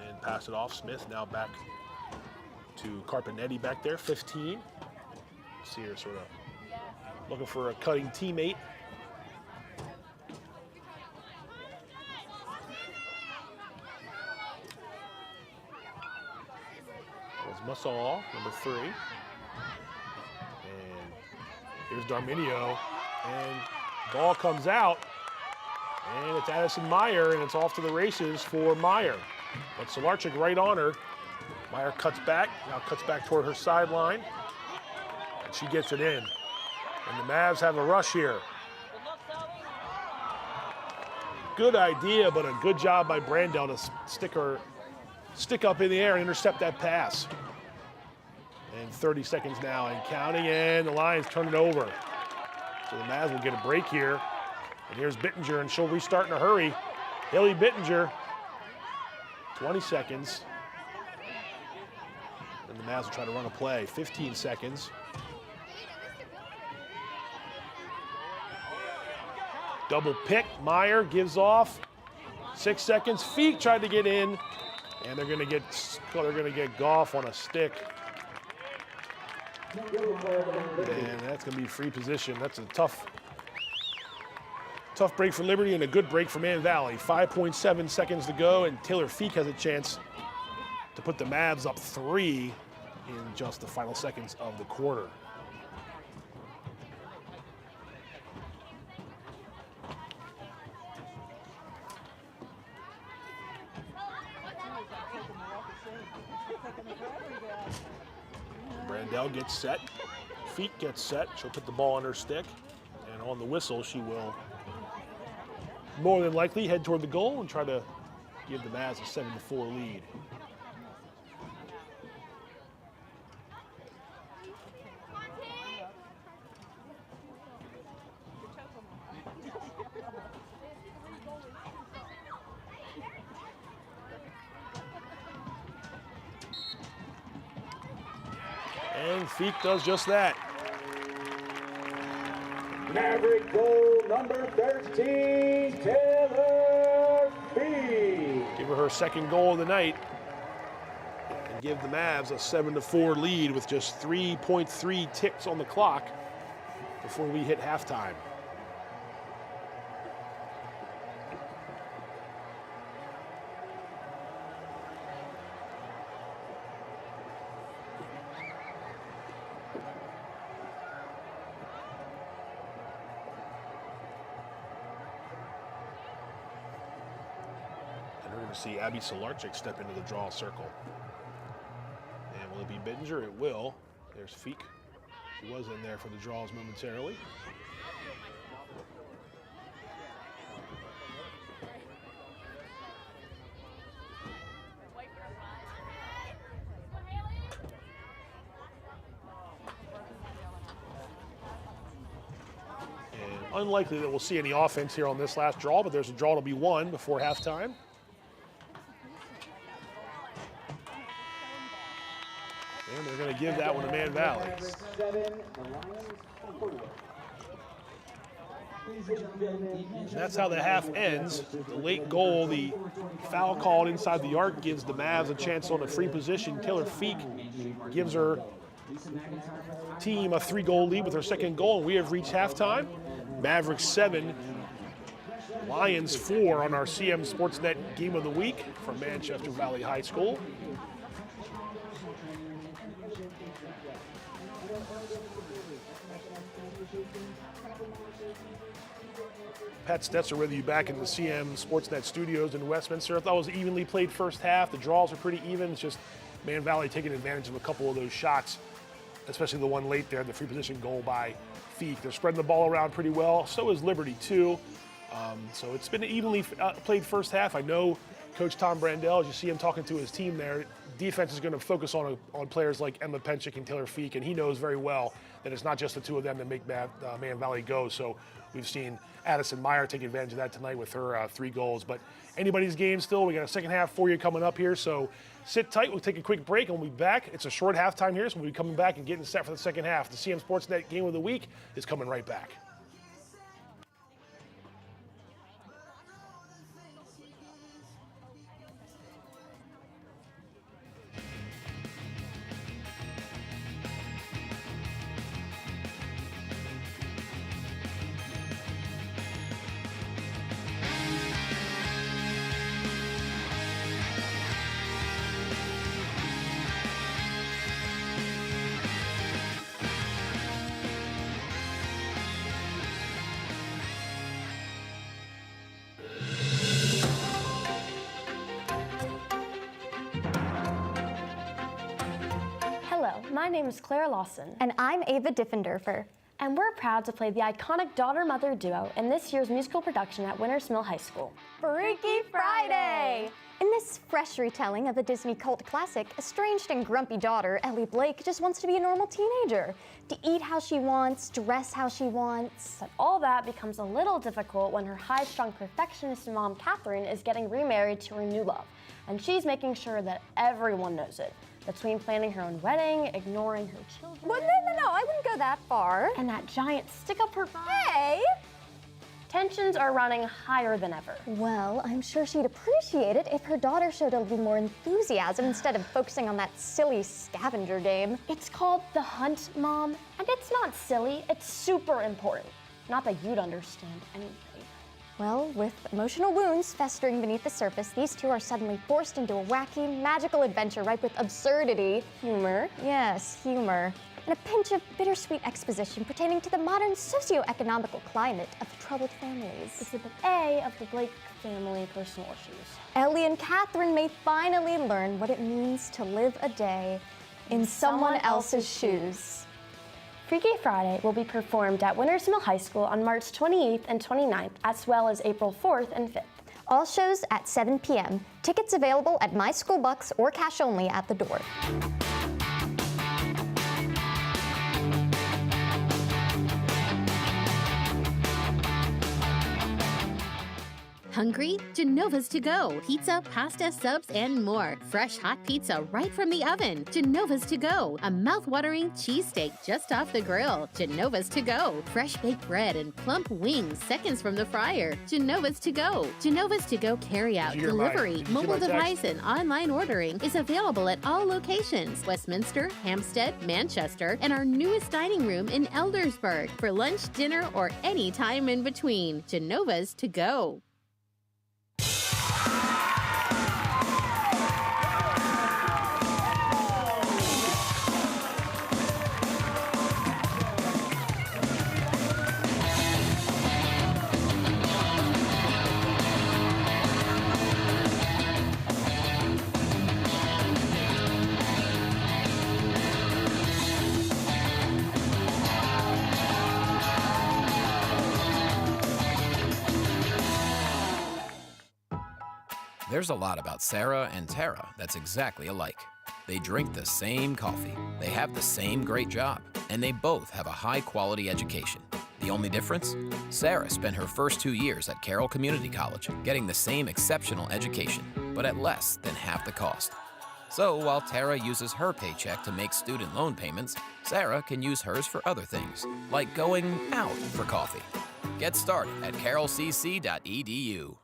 [SPEAKER 6] and pass it off. Smith now back to Carpinetti back there, 15. See her sort of looking for a cutting teammate. That was Musall, number 3. And here's Darminio, and ball comes out, and it's Addison Meyer, and it's off to the races for Meyer. But Solarczyk right on her. Meyer cuts back, now cuts back toward her sideline, and she gets it in. And the Mavs have a rush here. Good idea, but a good job by Brandel to stick up in the air and intercept that pass. And 30 seconds now and counting, and the Lions turn it over. So the Mavs will get a break here. And here's Bittinger, and she'll restart in a hurry. Haley Bittinger, 20 seconds. And the Mavs will try to run a play. 15 seconds. Double pick. Meyer gives off. 6 seconds. Feet tried to get in, and they're going to get Goff on a stick. And that's going to be free position. That's a tough break for Liberty and a good break for Man Valley. 5.7 seconds to go, and Taylor Feek has a chance to put the Mavs up 3 in just the final seconds of the quarter. Brandel gets set, Feek gets set, she'll put the ball on her stick, and on the whistle she will more than likely head toward the goal and try to give the Mavs a 7-4 lead. And Feek does just that.
[SPEAKER 7] Maverick goal number 13, Taylor Feek.
[SPEAKER 6] Give her her second goal of the night and give the Mavs a 7-4 lead with just 3.3 ticks on the clock before we hit halftime. to see Abby Solarczyk step into the draw circle. And will it be Bittinger? It will. There's Feek. She was in there for the draws momentarily. Unlikely that we'll see any offense here on this last draw, but there's a draw to be won before halftime. And they're going to give that one to Man Valley. And that's how the half ends. The late goal, the foul called inside the arc, gives the Mavs a chance on a free position. Taylor Feek gives her team a 3-goal lead with her second goal, and we have reached halftime. Mavericks 7, Lions 4 on our CMSportsNet Game of the Week from Manchester Valley High School. Pat Stoetzer with you back in the CMSportsNet studios in Westminster. I thought it was evenly played first half. The draws are pretty even. It's just Man Valley taking advantage of a couple of those shots, especially the one late there, the free position goal by Feek. They're spreading the ball around pretty well. So is Liberty too. So it's been an evenly played first half. I know Coach Tom Brandell, as you see him talking to his team there, defense is going to focus on players like Emma Penchik and Taylor Feek, and he knows very well that it's not just the two of them that make Man Valley go. So we've seen Addison Meyer take advantage of that tonight with her 3 goals. But anybody's game still. We got a second half for you coming up here. So sit tight. We'll take a quick break and we'll be back. It's a short halftime here, so we'll be coming back and getting set for the second half. The CMSportsNet Game of the Week is coming right back.
[SPEAKER 9] My name is Claire Lawson.
[SPEAKER 10] And I'm Ava Diffenderfer.
[SPEAKER 9] And we're proud to play the iconic daughter-mother duo in this year's musical production at Winters Mill High School.
[SPEAKER 10] Freaky Friday! In this fresh retelling of the Disney cult classic, estranged and grumpy daughter Ellie Blake just wants to be a normal teenager, to eat how she wants, dress how she wants.
[SPEAKER 9] But all that becomes a little difficult when her high-strung perfectionist mom, Catherine, is getting remarried to her new love, and she's making sure that everyone knows it. Between planning her own wedding, ignoring her children.
[SPEAKER 10] Well, no, I wouldn't go that far.
[SPEAKER 9] And that giant stick up her butt.
[SPEAKER 10] Hey!
[SPEAKER 9] Tensions are running higher than ever.
[SPEAKER 10] Well, I'm sure she'd appreciate it if her daughter showed a little more enthusiasm instead of focusing on that silly scavenger game.
[SPEAKER 9] It's called The Hunt, Mom, and it's not silly, it's super important. Not that you'd understand anyway.
[SPEAKER 10] Well, with emotional wounds festering beneath the surface, these two are suddenly forced into a wacky, magical adventure ripe with absurdity,
[SPEAKER 9] humor,
[SPEAKER 10] yes, humor, and a pinch of bittersweet exposition pertaining to the modern socio-economical climate of troubled families.
[SPEAKER 9] Exhibit A of the Blake family personal issues.
[SPEAKER 10] Ellie and Catherine may finally learn what it means to live a day in someone else's shoes.
[SPEAKER 9] Freaky Friday will be performed at Winters Mill High School on March 28th and 29th, as well as April 4th and 5th.
[SPEAKER 10] All shows at 7 p.m. Tickets available at My School Bucks or cash only at the door.
[SPEAKER 1] Hungry? Genova's to go. Pizza, pasta, subs, and more. Fresh hot pizza right from the oven. Genova's to go. A mouth-watering cheesesteak just off the grill. Genova's to go. Fresh baked bread and plump wings seconds from the fryer. Genova's to go. Genova's to go carryout, delivery, mobile device, and online ordering is available at all locations. Westminster, Hampstead, Manchester, and our newest dining room in Eldersburg. For lunch, dinner, or any time in between. Genova's to go.
[SPEAKER 2] There's a lot about Sarah and Tara that's exactly alike. They drink the same coffee, they have the same great job, and they both have a high-quality education. The only difference? Sarah spent her first 2 years at Carroll Community College, getting the same exceptional education, but at less than half the cost. So while Tara uses her paycheck to make student loan payments, Sarah can use hers for other things, like going out for coffee. Get started at carrollcc.edu.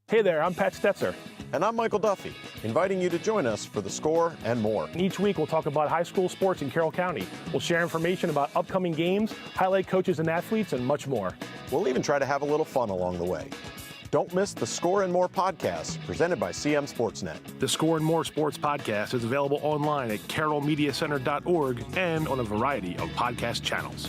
[SPEAKER 6] Hey there, I'm Pat Stoetzer.
[SPEAKER 11] And I'm Michael Duffy, inviting you to join us for The Score and more.
[SPEAKER 6] Each week we'll talk about high school sports in Carroll County. We'll share information about upcoming games, highlight coaches and athletes, and much more.
[SPEAKER 11] We'll even try to have a little fun along the way. Don't miss the Score and More podcast presented by CMSportsNet.
[SPEAKER 6] The Score and More Sports podcast is available online at carrollmediacenter.org and on a variety of podcast channels.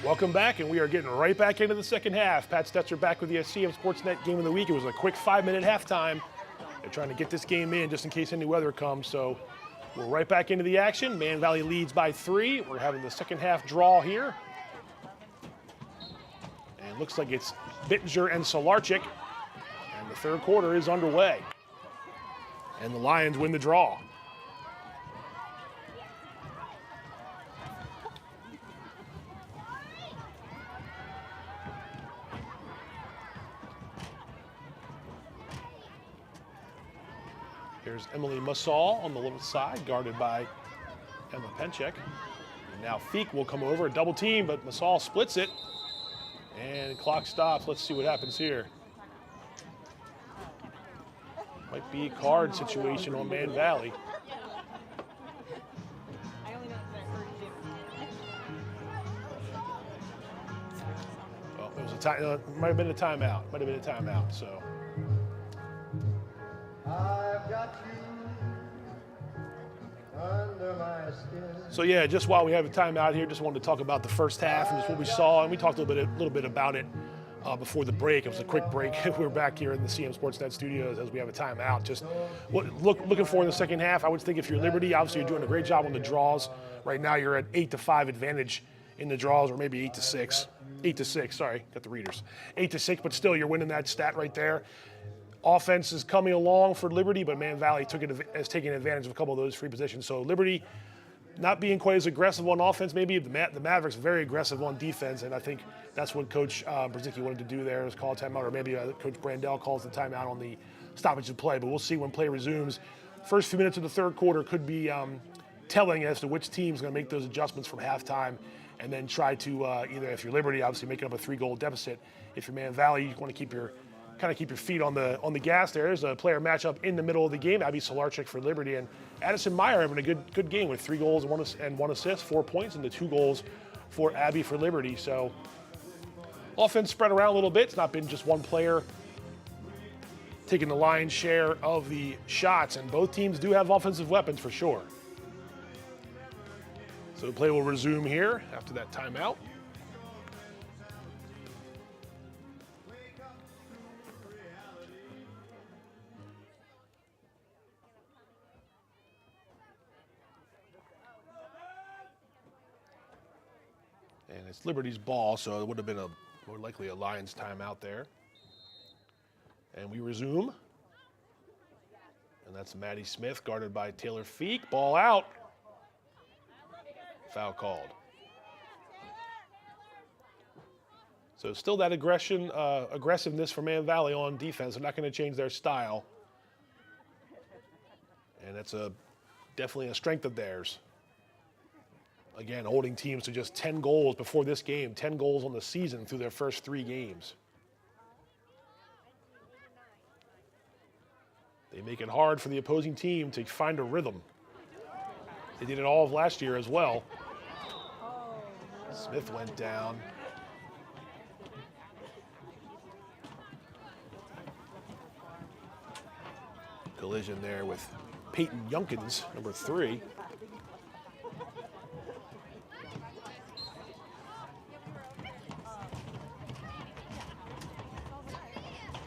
[SPEAKER 6] Welcome back, and we are getting right back into the second half. Pat Stoetzer back with the CM Sportsnet Game of the Week. It was a quick 5-minute halftime. They're trying to get this game in just in case any weather comes. So we're right back into the action. Man Valley leads by 3. We're having the second half draw here. And it looks like it's Bittinger and Solarczyk. And the third quarter is underway. And the Lions win the draw. Here's Emily Massal on the left side, guarded by Emma Penchek. And now Feek will come over, a double team, but Massal splits it. And clock stops. Let's see what happens here. Might be a card situation on Man Valley. Well, it was a time. Might have been a timeout. So.
[SPEAKER 7] I've got you under my skin.
[SPEAKER 6] So yeah, just while we have a timeout here, just wanted to talk about the first half and just what we saw, and we talked a little bit about it before the break. It was a quick break. We're back here in the CM Sportsnet studios as we have a timeout. Just looking for in the second half. I would think if you're Liberty, obviously you're doing a great job on the draws. Right now you're at 8-5 advantage in the draws, or maybe 8-6. 8-6. Sorry, got the readers. 8-6, but still you're winning that stat right there. Offense is coming along for Liberty, but Man Valley has taken advantage of a couple of those free positions. So Liberty not being quite as aggressive on offense, maybe the Mavericks very aggressive on defense, and I think that's what Coach Brzezinski wanted to do there, is call a timeout, or maybe Coach Brandel calls the timeout on the stoppage of play. But we'll see when play resumes. First few minutes of the third quarter could be telling as to which team's going to make those adjustments from halftime, and then try to either, if you're Liberty, obviously making up a 3-goal deficit. If you're Man Valley, you want to keep your feet on the gas there. There's a player matchup in the middle of the game. Abby Solarczyk for Liberty, and Addison Meyer having a good game with 3 goals and 1 assist, 4 points, and the 2 goals for Abby for Liberty. So offense spread around a little bit. It's not been just one player taking the lion's share of the shots, and both teams do have offensive weapons for sure. So the play will resume here after that timeout. And it's Liberty's ball, so it would have been more likely a Lions timeout there. And we resume. And that's Maddie Smith, guarded by Taylor Feek. Ball out. Foul called. So still that aggressiveness for Man Valley on defense. They're not going to change their style. And that's definitely a strength of theirs. Again, holding teams to just 10 goals before this game, 10 goals on the season through their first 3 games. They make it hard for the opposing team to find a rhythm. They did it all of last year as well. Smith went down. Collision there with Peyton Yunkins, number 3.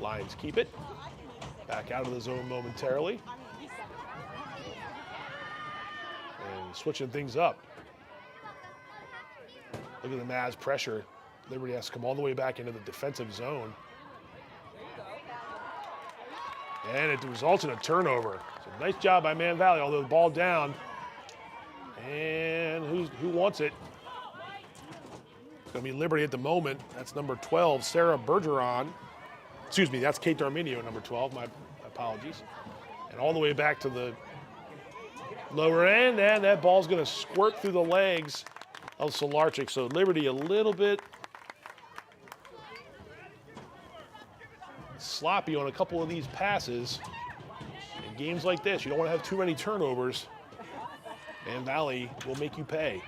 [SPEAKER 6] Lions keep it. Back out of the zone momentarily. And switching things up. Look at the Mavs pressure. Liberty has to come all the way back into the defensive zone. And it results in a turnover. So nice job by Man Valley, although the ball down. And who wants it? It's going to be Liberty at the moment. That's number 12, Sarah Bergeron. Excuse me, that's Kate Darminio, number 12. My apologies. And all the way back to the lower end, and that ball's going to squirt through the legs of Solarczyk. So Liberty a little bit sloppy on a couple of these passes. In games like this, you don't want to have too many turnovers. Man Valley will make you pay.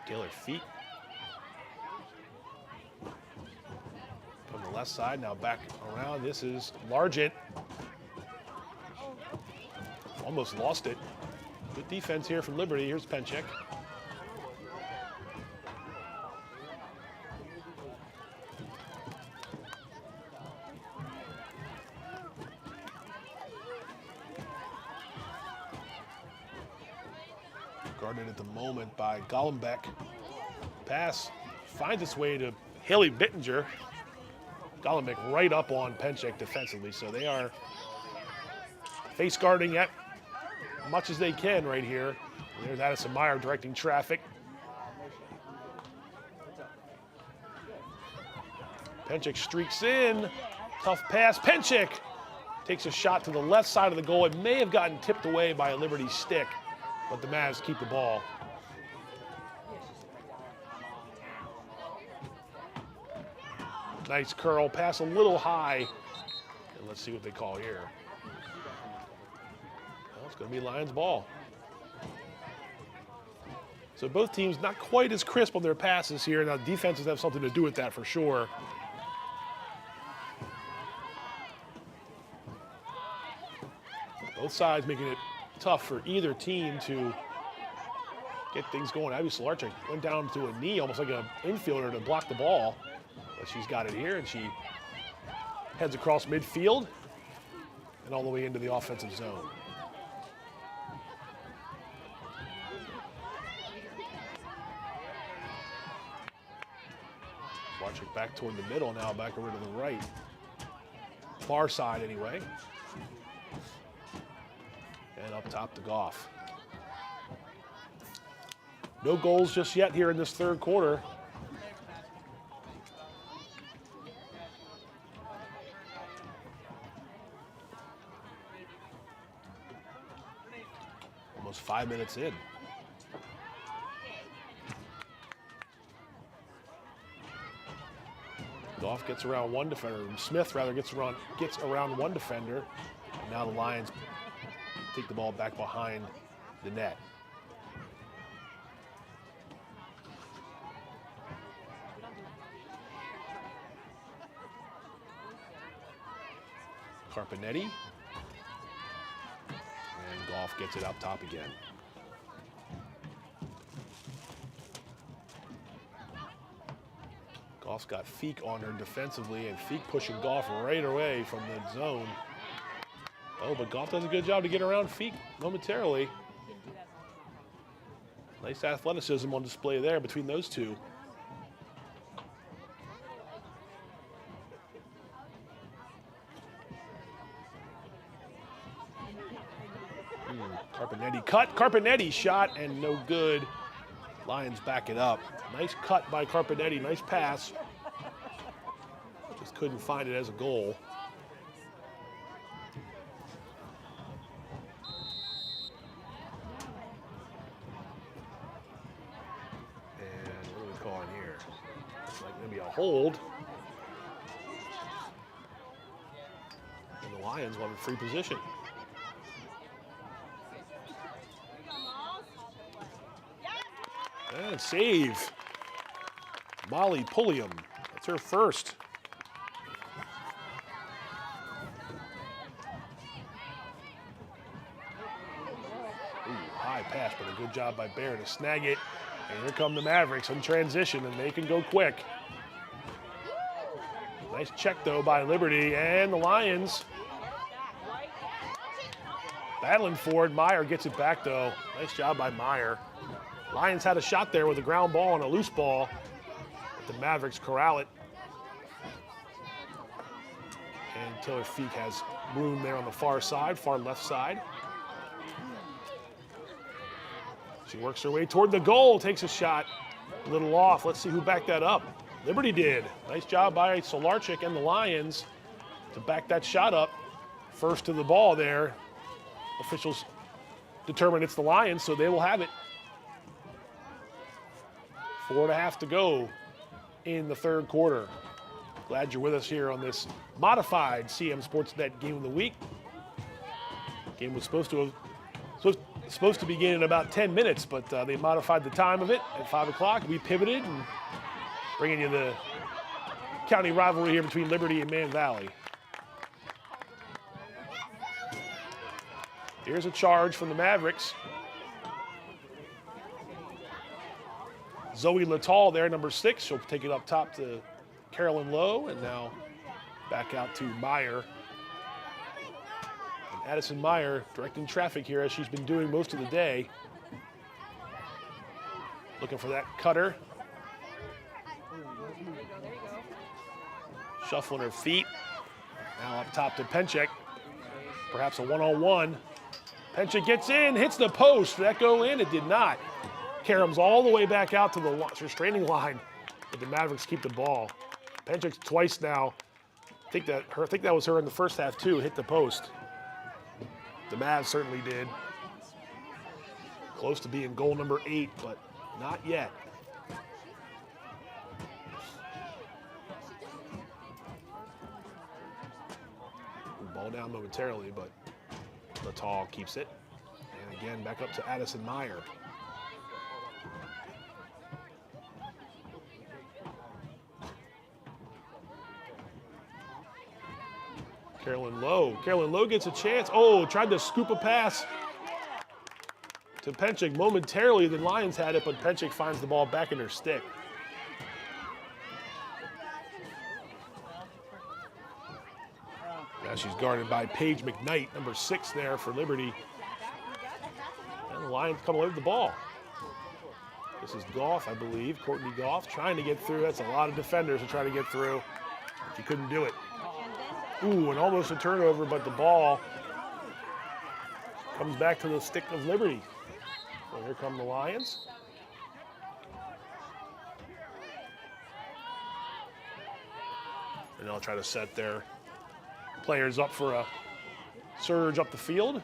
[SPEAKER 6] Taylor feet. From the left side, now back around. This is Largent. Almost lost it. Good defense here from Liberty. Here's Penchik. Guarded at the moment by Golombek. Pass finds its way to Haley Bittinger. Golombek right up on Penchik defensively, so they are face guarding at much as they can right here. There's Addison Meyer directing traffic. Penchik streaks in. Tough pass. Penchik takes a shot to the left side of the goal. It may have gotten tipped away by a Liberty stick, but the Mavs keep the ball. Nice curl. Pass a little high. And let's see what they call here. It's going to be Lions ball. So both teams not quite as crisp on their passes here. Now defenses have something to do with that for sure. Both sides making it tough for either team to get things going. Abby Solarczyk went down to a knee, almost like an infielder, to block the ball. But she's got it here, and she heads across midfield and all the way into the offensive zone. Solarczyk back toward the middle now, back over to the right. Far side anyway. And up top to Goff. No goals just yet here in this third quarter. Almost 5 minutes in. Goff gets around one defender. Smith rather gets around one defender. And now the Lions take the ball back behind the net. Carpenetti. And Goff gets it up top again. Goff's got Feek on her defensively, and Feek pushing Goff right away from the zone. Oh, but Goff does a good job to get around Feek momentarily. Nice athleticism on display there between those two. Carpenetti cut. Carpenetti shot and no good. Lions back it up. Nice cut by Carpenetti. Nice pass. Just couldn't find it as a goal. And what are we calling here? Looks like maybe a hold. And the Lions will have a free position. And save. Molly Pulliam. That's her first. high pass, but a good job by Bear to snag it. And here come the Mavericks in transition, and they can go quick. Nice check, though, by Liberty, and the Lions battling for it. Meyer gets it back, though. Nice job by Meyer. Lions had a shot there with a ground ball and a loose ball. But the Mavericks corral it. And Taylor Feek has room there on the far side, far left side. She works her way toward the goal, takes a shot, a little off. Let's see who backed that up. Liberty did. Nice job by Solarczyk and the Lions to back that shot up. First to the ball there. Officials determine it's the Lions, so they will have it. 4.5 to go in the third quarter. Glad you're with us here on this modified CM Sportsnet Game of the Week. Game was supposed to begin in about 10 minutes, but they modified the time of it at 5 o'clock. We pivoted and bringing you the county rivalry here between Liberty and Man Valley. Here's a charge from the Mavericks. Zoe Littall there, number 6. She'll take it up top to Carolyn Lowe, and now back out to Meyer. And Addison Meyer directing traffic here as she's been doing most of the day. Looking for that cutter. Shuffling her feet. Now up top to Penchek. Perhaps a one-on-one. Penchek gets in, hits the post. Did that go in? It did not. Karams all the way back out to the restraining line, but the Mavericks keep the ball. Penchek twice now. I think that was her in the first half too. Hit the post. The Mavs certainly did. Close to being goal number 8, but not yet. Ball down momentarily, but Littall keeps it. And again, back up to Addison Meyer. Carolyn Lowe. Carolyn Lowe gets a chance. Oh, tried to scoop a pass to Penchek momentarily. The Lions had it, but Penchek finds the ball back in her stick. Now she's guarded by Paige McKnight, number 6 there for Liberty. And the Lions come away with the ball. This is Goff, I believe, Courtney Goff, trying to get through. That's a lot of defenders to try to get through. She couldn't do it. Ooh, and almost a turnover, but the ball comes back to the stick of Liberty. So here come the Lions. And they'll try to set their players up for a surge up the field.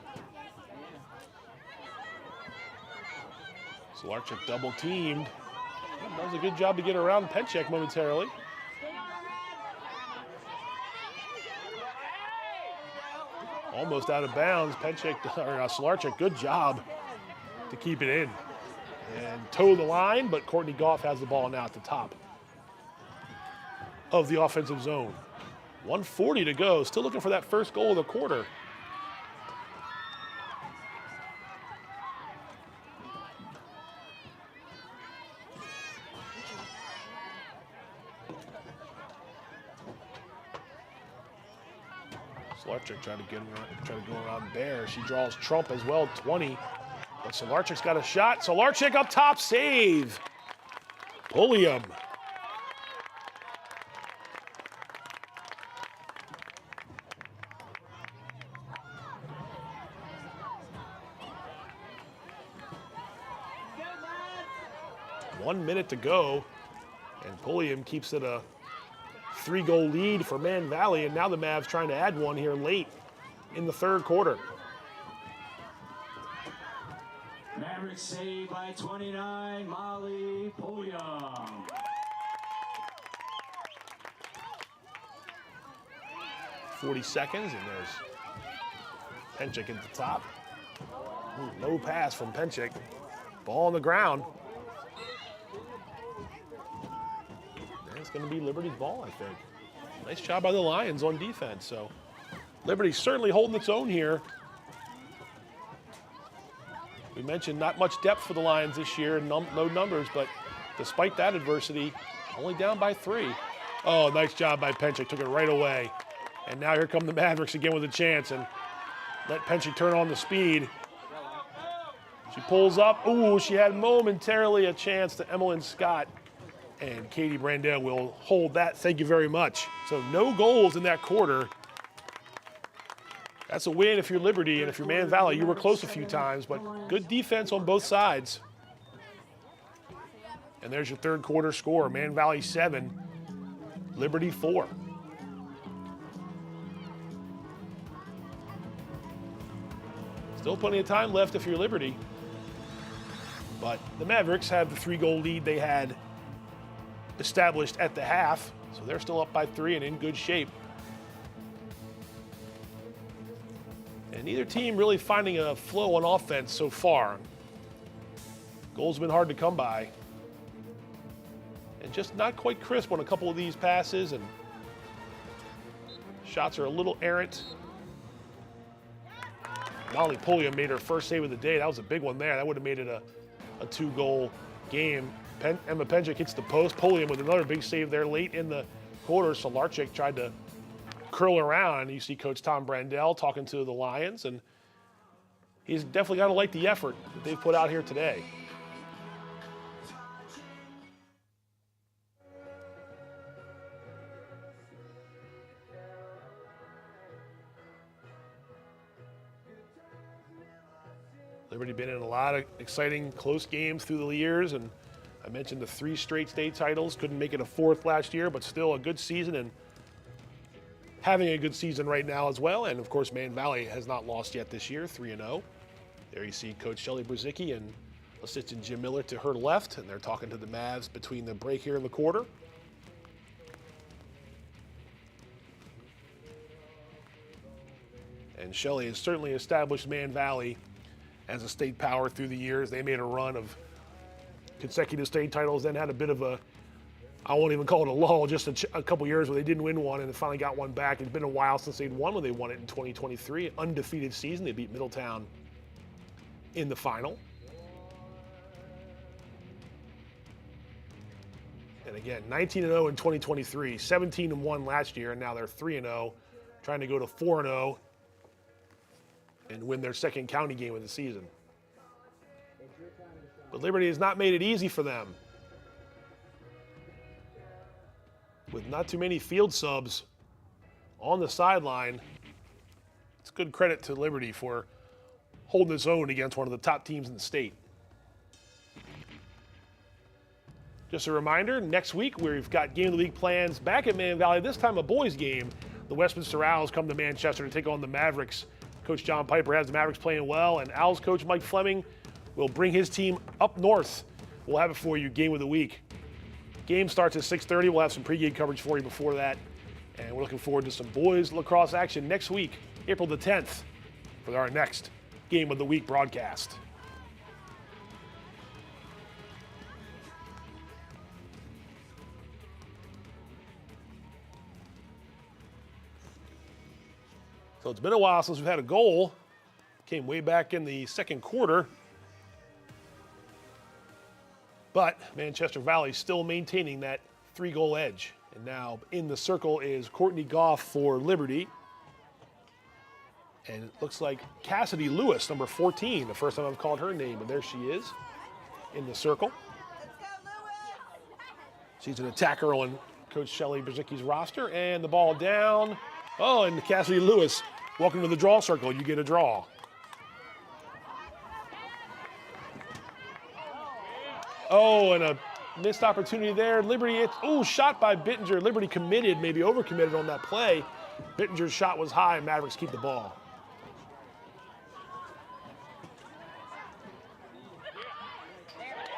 [SPEAKER 6] Solarczyk double teamed. Does a good job to get around Penchek momentarily. Almost out of bounds. Solarczyk, good job to keep it in and toe the line, but Courtney Goff has the ball now at the top of the offensive zone. 1:40 to go. Still looking for that first goal of the quarter. Solarczyk trying to go around Bear. She draws Trump as well, 20. But Solarczyk's got a shot. Solarczyk up top, save. Pulliam. One minute to go, and Pulliam keeps it a 3-goal lead for Man Valley, and now the Mavs trying to add one here late in the third quarter.
[SPEAKER 7] Mavericks saved by 29, Molly Pulliam.
[SPEAKER 6] 40 seconds, and there's Penchek at the top. Ooh, low pass from Penchek. Ball on the ground. It's going to be Liberty's ball, I think. Nice job by the Lions on defense. So Liberty certainly holding its own here. We mentioned not much depth for the Lions this year, low numbers, but despite that adversity, only down by 3. Oh, nice job by Penchik, took it right away. And now here come the Mavericks again with a chance, and let Penchik turn on the speed. She pulls up. Ooh, she had momentarily a chance to Emmeline Scott. And Katie Brandell will hold that. Thank you very much. So no goals in that quarter. That's a win if you're Liberty, and if you're Man Valley, you were close a few times, but good defense on both sides. And there's your third quarter score. Man Valley 7, Liberty 4. Still plenty of time left if you're Liberty. But the Mavericks have the 3-goal lead they had established at the half, so they're still up by 3 and in good shape. And neither team really finding a flow on offense so far. Goals have been hard to come by. And just not quite crisp on a couple of these passes, and shots are a little errant. Molly Pulliam made her first save of the day. That was a big one there. That would have made it a 2-goal game. Emma Penchik hits the post. Pulliam with another big save there late in the quarter. Solarczyk tried to curl around, and you see Coach Tom Brandell talking to the Lions, and he's definitely got to like the effort that they've put out here today. Liberty been in a lot of exciting close games through the years, and I mentioned the 3 straight state titles. Couldn't make it a 4th last year, but still a good season and having a good season right now as well. And of course, Man Valley has not lost yet this year, 3-0. There you see Coach Shelley Brzezicki and assistant Jim Miller to her left, and they're talking to the Mavs between the break here in the quarter. And Shelley has certainly established Man Valley as a state power through the years. They made a run of consecutive state titles, then had a bit of a, I won't even call it a lull, just a couple years where they didn't win one and then finally got one back. It's been a while since they'd won when they won it in 2023. Undefeated season. They beat Middletown in the final. And again, 19-0 in 2023, 17-1 last year, and now they're 3-0, trying to go to 4-0 and win their second county game of the season. But Liberty has not made it easy for them. With not too many field subs on the sideline, it's good credit to Liberty for holding its own against one of the top teams in the state. Just a reminder, next week we've got Game of the Week plans back at Man Valley, this time a boys game. The Westminster Owls come to Manchester to take on the Mavericks. Coach John Piper has the Mavericks playing well, and Owls coach Mike Fleming will bring his team up north. We'll have it for you, Game of the Week. Game starts at 6:30. We'll have some pregame coverage for you before that. And we're looking forward to some boys lacrosse action next week, April the 10th, for our next Game of the Week broadcast. So it's been a while since we've had a goal. Came way back in the second quarter. But Manchester Valley still maintaining that 3-goal edge. And now in the circle is Courtney Goff for Liberty. And it looks like Cassidy Lewis, number 14, the first time I've called her name, but there she is in the circle. She's an attacker on Coach Shelley Brzezicki's roster, and the ball down. Oh, and Cassidy Lewis, welcome to the draw circle. You get a draw. Oh, and a missed opportunity there. Liberty, shot by Bittinger. Liberty committed, maybe overcommitted on that play. Bittinger's shot was high, and Mavericks keep the ball.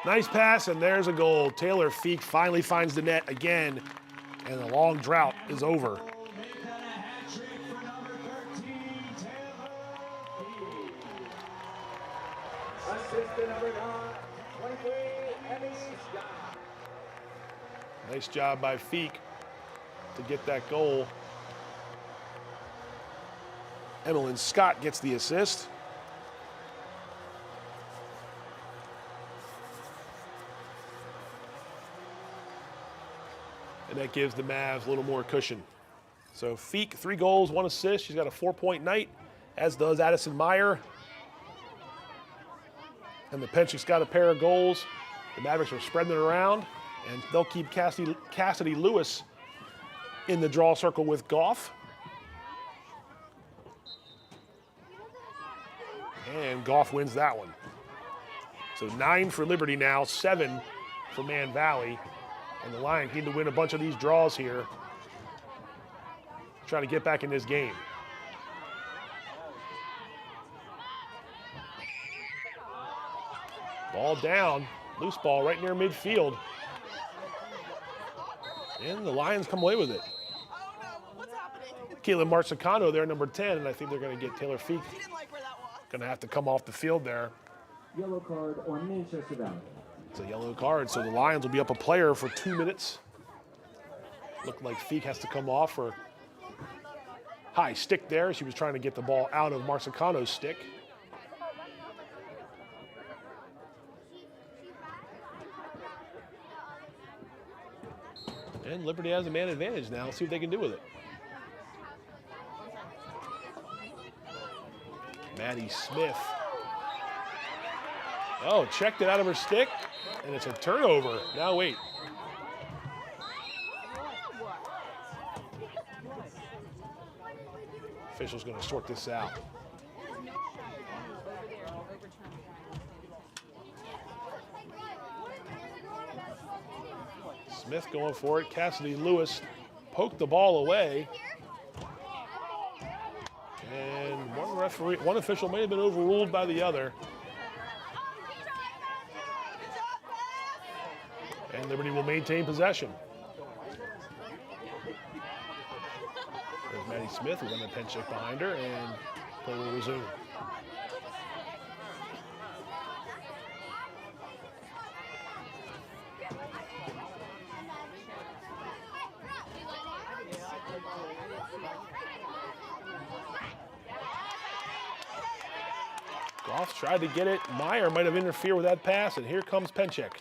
[SPEAKER 6] Nice pass, and there's a goal. Taylor Feek finally finds the net again, and the long drought is over. Nice job by Feek to get that goal. Emmeline Scott gets the assist. And that gives the Mavs a little more cushion. So Feek, 3 goals, 1 assist. She's got a 4-point night, as does Addison Meyer. And the Penchik's got a pair of goals. The Mavericks are spreading it around, and they'll keep Cassidy Lewis in the draw circle with Goff. And Goff wins that one. So 9 for Liberty now, 7 for Man Valley. And the Lions need to win a bunch of these draws here. Try to get back in this game. Ball down, loose ball right near midfield. And the Lions come away with it. Caitlin Marsicano there, number 10, and I think they're going to get Taylor Feek. Going to have to come off the field there.
[SPEAKER 12] Yellow card on Manchester Valley.
[SPEAKER 6] It's a yellow card, so the Lions will be up a player for 2 minutes. Looked like Feek has to come off for high stick there. She was trying to get the ball out of Marsicano's stick. And Liberty has a man advantage now. Let's see what they can do with it. Maddie Smith. Oh, checked it out of her stick, and it's a turnover. Now wait. Official's going to sort this out. Smith going for it. Cassidy Lewis poked the ball away. And one official may have been overruled by the other. And Liberty will maintain possession. There's Maddie Smith with a pen check behind her, and play will resume. Goff tried to get it. Meyer might have interfered with that pass, and here comes Penchek.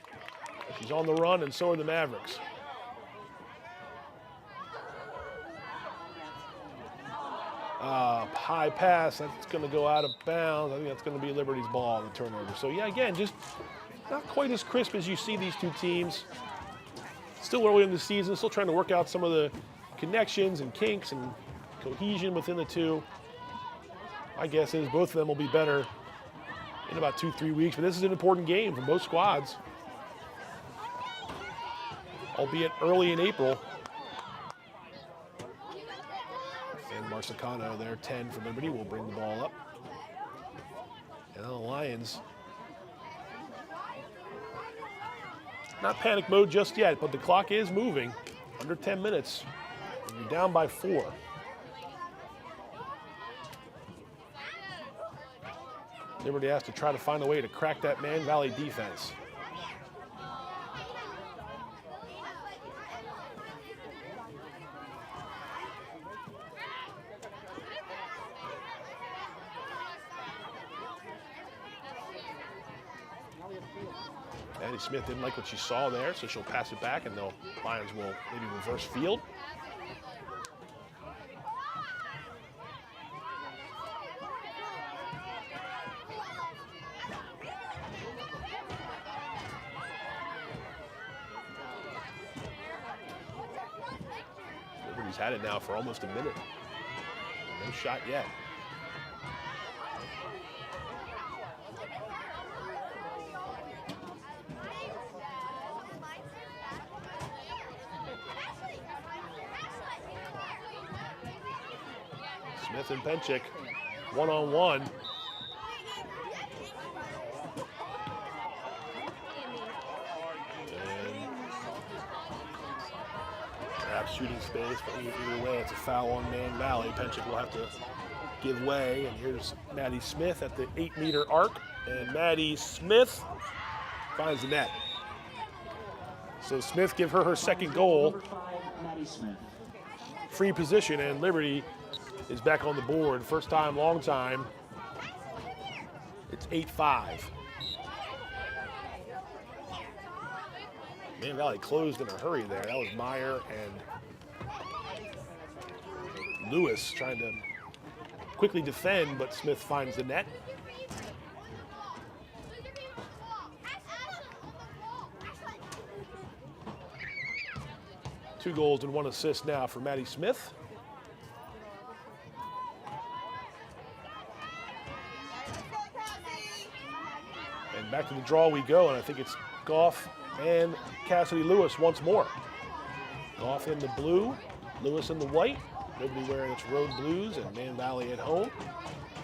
[SPEAKER 6] She's on the run, and so are the Mavericks. High pass, that's going to go out of bounds. I think that's going to be Liberty's ball, the turnover. So, yeah, again, just not quite as crisp as you see these two teams. Still early in the season, still trying to work out some of the connections and kinks and cohesion within the two. My guess is both of them will be better in about 2-3 weeks, but this is an important game for both squads, albeit early in April. And Marsicano there, 10 for Liberty, will bring the ball up. And the Lions, not panic mode just yet, but the clock is moving. Under 10 minutes, and you're down by 4. Liberty has to try to find a way to crack that Man Valley defense. Maddie Smith didn't like what she saw there, so she'll pass it back, and the Lions will maybe reverse field. Liberty's had it now for almost a minute. No shot yet. Smith and Penchik, one-on-one. Perhaps shooting space, but either way, it's a foul on Man Valley. Penchik will have to give way, and here's Maddie Smith at the 8-meter arc, and Maddie Smith finds the net. So Smith give her second goal. Free position, and Liberty is back on the board. First time, long time. It's 8-5. Man Valley closed in a hurry there. That was Meyer and Lewis trying to quickly defend, but Smith finds the net. Two goals and 1 assist now for Maddie Smith. And back to the draw we go, and I think it's Goff and Cassidy Lewis once more. Goff in the blue, Lewis in the white. Nobody wearing its road blues, and Man Valley at home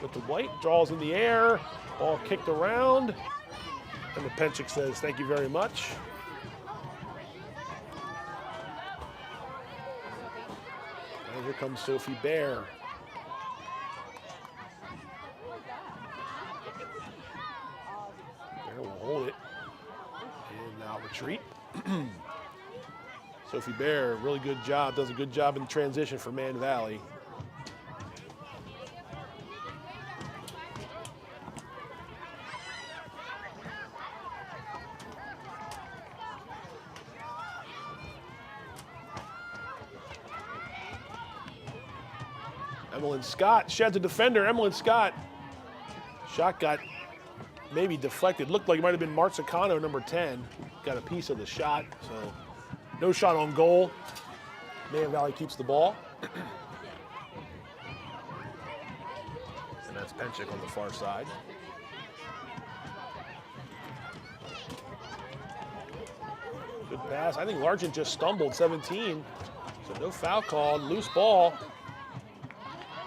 [SPEAKER 6] with the white. Draws in the air, ball kicked around, and the Penchik says thank you very much. And here comes Sophie Bear. Bear will hold it, and now retreat. Sophie Bear, really good job, does a good job in transition for Man Valley. Emmeline Scott sheds a defender. Emmeline Scott, shot got maybe deflected. Looked like it might have been Marzicano, number 10. Got a piece of the shot, so no shot on goal. Man Valley keeps the ball. And that's Penchik on the far side. Good pass. I think Largent just stumbled, 17. So no foul called, loose ball.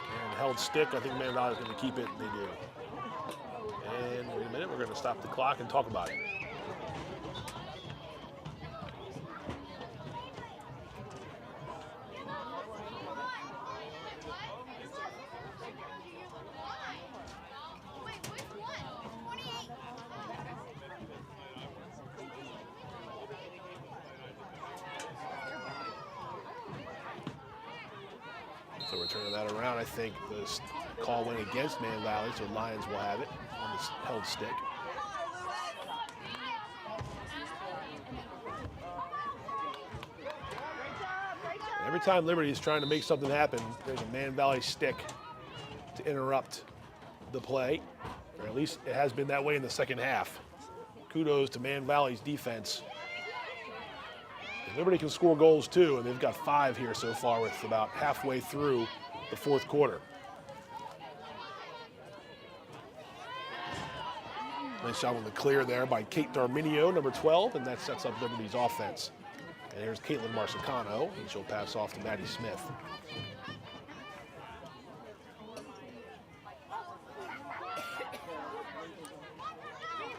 [SPEAKER 6] And held stick. I think Man Valley's going to keep it, and they do. And in a minute, we're going to stop the clock and talk about it. So we're turning that around. I think the call went against Man Valley, so Lions will have it on this held stick. And every time Liberty is trying to make something happen, there's a Man Valley stick to interrupt the play, or at least it has been that way in the second half. Kudos to Man Valley's defense. Liberty can score goals too, and they've got 5 here so far with about halfway through the fourth quarter. Nice shot on the clear there by Kate Darminio, number 12, and that sets up Liberty's offense. And here's Caitlin Marzicano, and she'll pass off to Maddie Smith.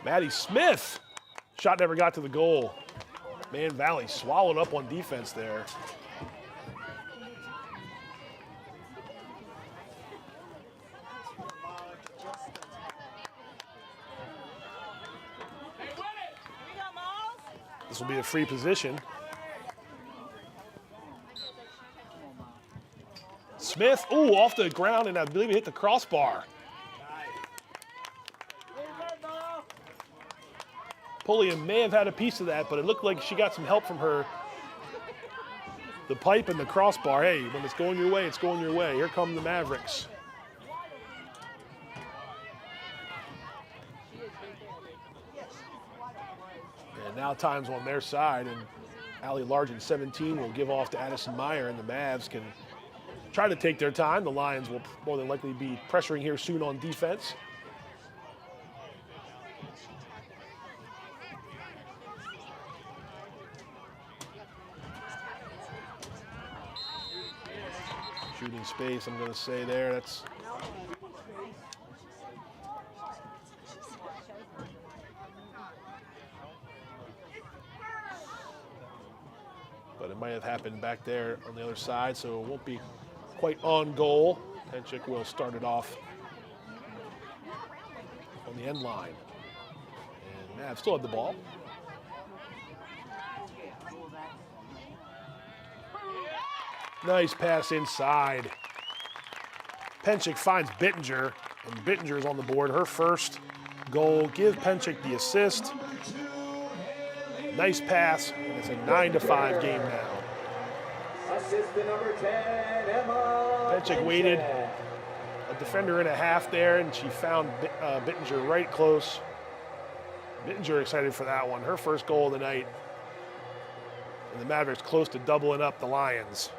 [SPEAKER 6] Maddie Smith! Shot never got to the goal. Man Valley swallowed up on defense there. This will be a free position. Smith, ooh, off the ground, and I believe he hit the crossbar. Pulliam may have had a piece of that, but it looked like she got some help from the pipe and the crossbar. Hey, when it's going your way, it's going your way. Here come the Mavericks. And now time's on their side, and Allie Largent, 17, will give off to Addison Meyer, and the Mavs can try to take their time. The Lions will more than likely be pressuring here soon on defense. Shooting space, I'm going to say there. That's but it might have happened back there on the other side, so it won't be quite on goal. Penchik will start it off on the end line. And Mavs still have the ball. Nice pass inside. Penchik finds Bittinger, and Bittinger's on the board. Her first goal. Give Penchik the assist. Nice pass, and it's a 9-5 game now.
[SPEAKER 7] Assistant number 10, Emma.
[SPEAKER 6] Penchik waited a defender and a half there, and she found Bittinger right close. Bittinger excited for that one. Her first goal of the night. And the Mavericks close to doubling up the Lions.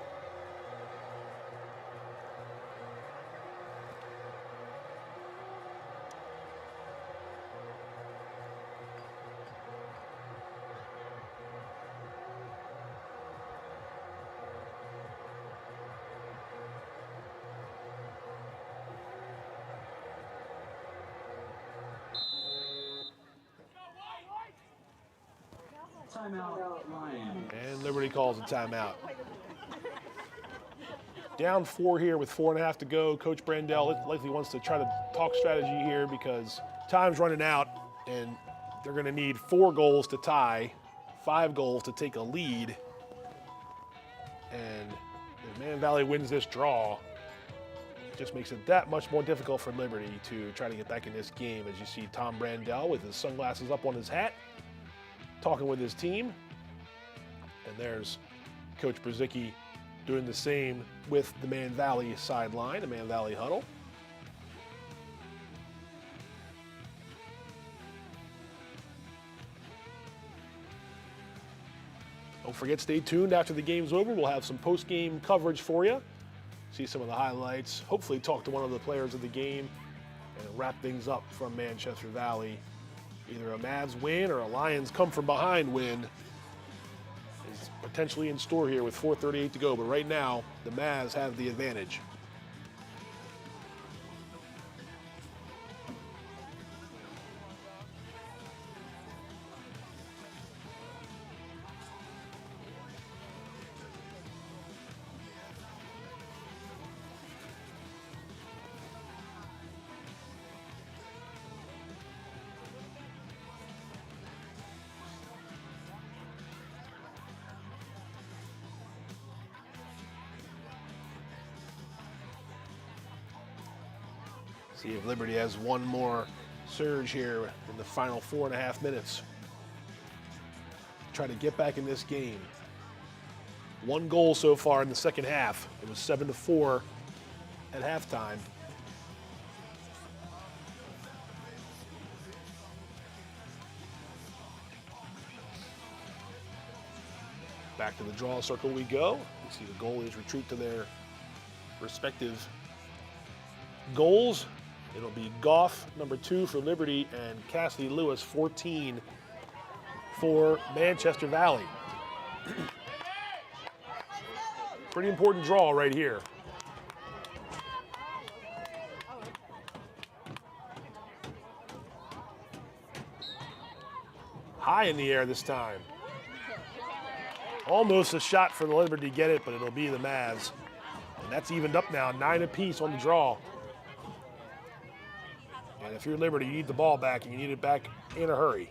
[SPEAKER 12] Timeout, Lions.
[SPEAKER 6] And Liberty calls a timeout. Down 4 here with 4.5 to go. Coach Brandell likely wants to try to talk strategy here because time's running out and they're going to need 4 goals to tie, 5 goals to take a lead. And if Man Valley wins this draw, it just makes it that much more difficult for Liberty to try to get back in this game. As you see Tom Brandell with his sunglasses up on his hat, talking with his team. And there's Coach Brzezicki doing the same with the Man Valley sideline, the Man Valley huddle. Don't forget, stay tuned. After the game's over, we'll have some post-game coverage for you. See some of the highlights, hopefully talk to one of the players of the game, and wrap things up from Manchester Valley. Either a Mavs win or a Lions come from behind win is potentially in store here with 4:38 to go. But right now, the Mavs have the advantage. See if Liberty has one more surge here in the final 4.5 minutes. Try to get back in this game. 1 goal so far in the second half. It was 7-4 at halftime. Back to the draw circle we go. You see the goalies retreat to their respective goals. It'll be Goff, number 2 for Liberty, and Cassidy Lewis, 14 for Manchester Valley. Pretty important draw right here. High in the air this time. Almost a shot for the Liberty to get it, but it'll be the Mavs. And that's evened up now, 9 apiece on the draw. And if you're Liberty, you need the ball back, and you need it back in a hurry.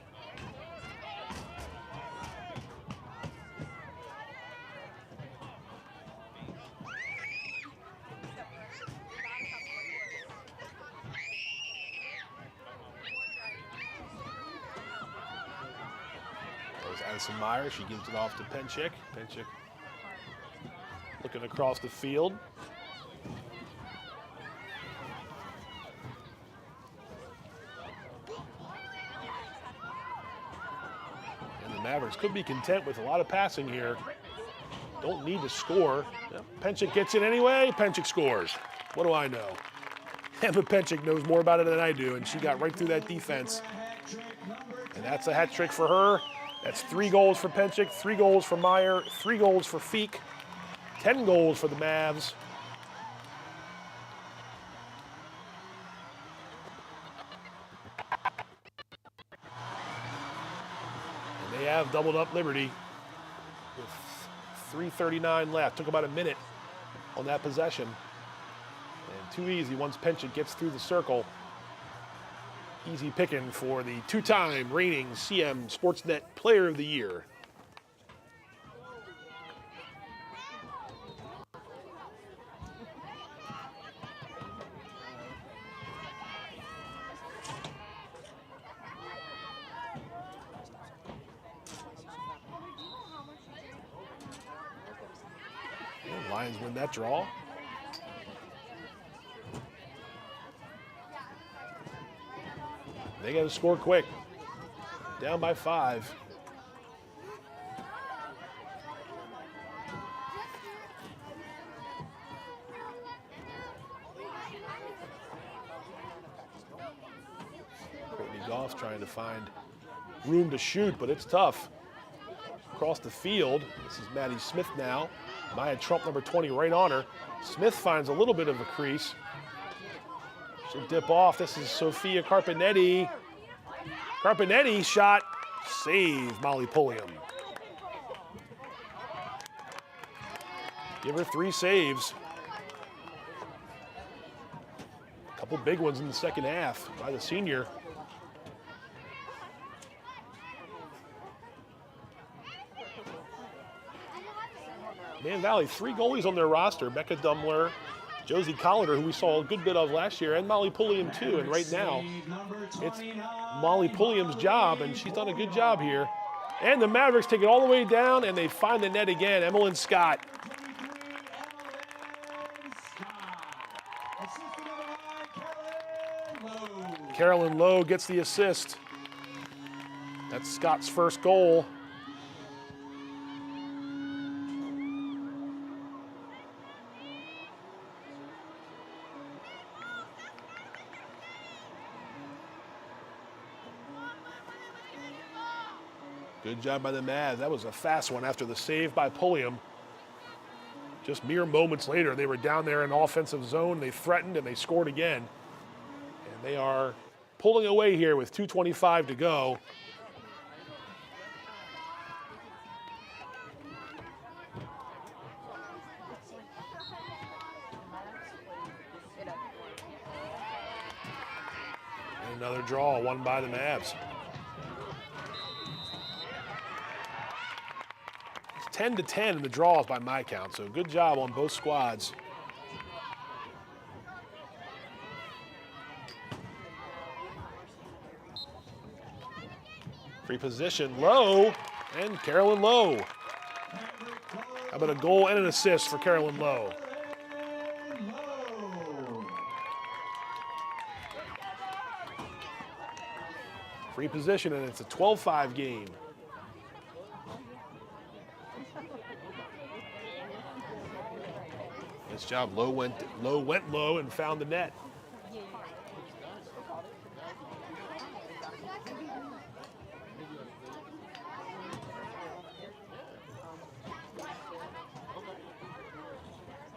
[SPEAKER 6] There's Addison Meyer. She gives it off to Penchik. Penchik looking across the field. Mavericks could be content with a lot of passing here. Don't need to score. Yep. Penchik gets it anyway. Penchik scores. What do I know? Emma Penchik knows more about it than I do, and she got right through that defense. And that's a hat trick for her. That's 3 goals for Penchik, 3 goals for Meyer, 3 goals for Feek, 10 goals for the Mavs. They have doubled up Liberty with 3:39 left. Took about a minute on that possession. And too easy once Penchik gets through the circle. Easy picking for the 2-time reigning CMSportsNet Player of the Year. Lions win that draw. They got to score quick. Down by 5. Courtney Goff's trying to find room to shoot, but it's tough. Across the field, this is Maddie Smith now. Maya Trump, number 20, right on her. Smith finds a little bit of a crease. She'll dip off. This is Sophia Carpinetti. Carpinetti shot, save Molly Pulliam. Give her 3 saves. A couple big ones in the second half by the senior. Man Valley, 3 goalies on their roster. Becca Dumler, Josie Colliner, who we saw a good bit of last year, and Molly Pulliam too. And right now, it's Molly Pulliam's job, and she's done a good job here. And the Mavericks take it all the way down, and they find the net again. Emmeline Scott. Carolyn Lowe gets the assist. That's Scott's first goal. Good job by the Mavs. That was a fast one after the save by Pulliam. Just mere moments later, they were down there in offensive zone. They threatened and they scored again. And they are pulling away here with 2:25 to go. And another draw, won by the Mavs. 10-10 in the draws by my count, so good job on both squads. Free position, Lowe, and Carolyn Lowe. How about a goal and an assist for Carolyn Lowe? Free position, and it's a 12-5 game. Nice job. Lowe went low and found the net.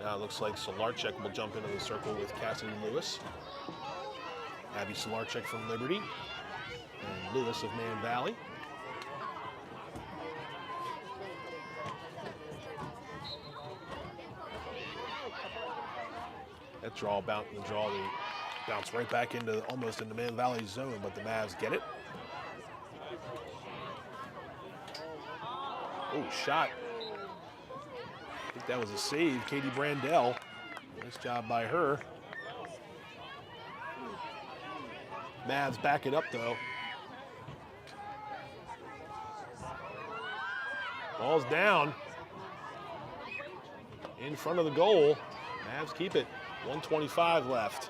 [SPEAKER 6] Now it looks like Solarczyk will jump into the circle with Cassidy Lewis. Abby Solarczyk from Liberty and Lewis of Man Valley. That draw they bounce right back into almost into Man Valley's zone, but the Mavs get it. Oh, shot. I think that was a save. Katie Brandell. Nice job by her. Mavs back it up though. Ball's down. In front of the goal. Mavs keep it. 1:25 left.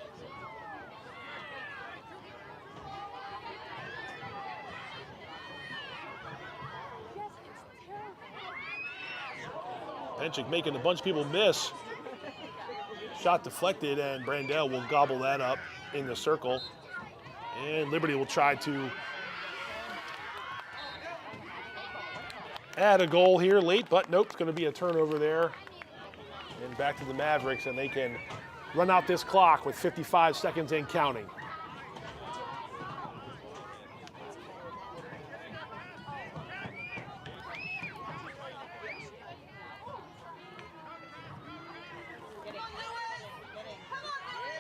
[SPEAKER 6] Penchik making a bunch of people miss. Shot deflected, and Brandell will gobble that up in the circle. And Liberty will try to add a goal here late, but nope, it's going to be a turnover there. And back to the Mavericks, and they can run out this clock with 55 seconds and counting.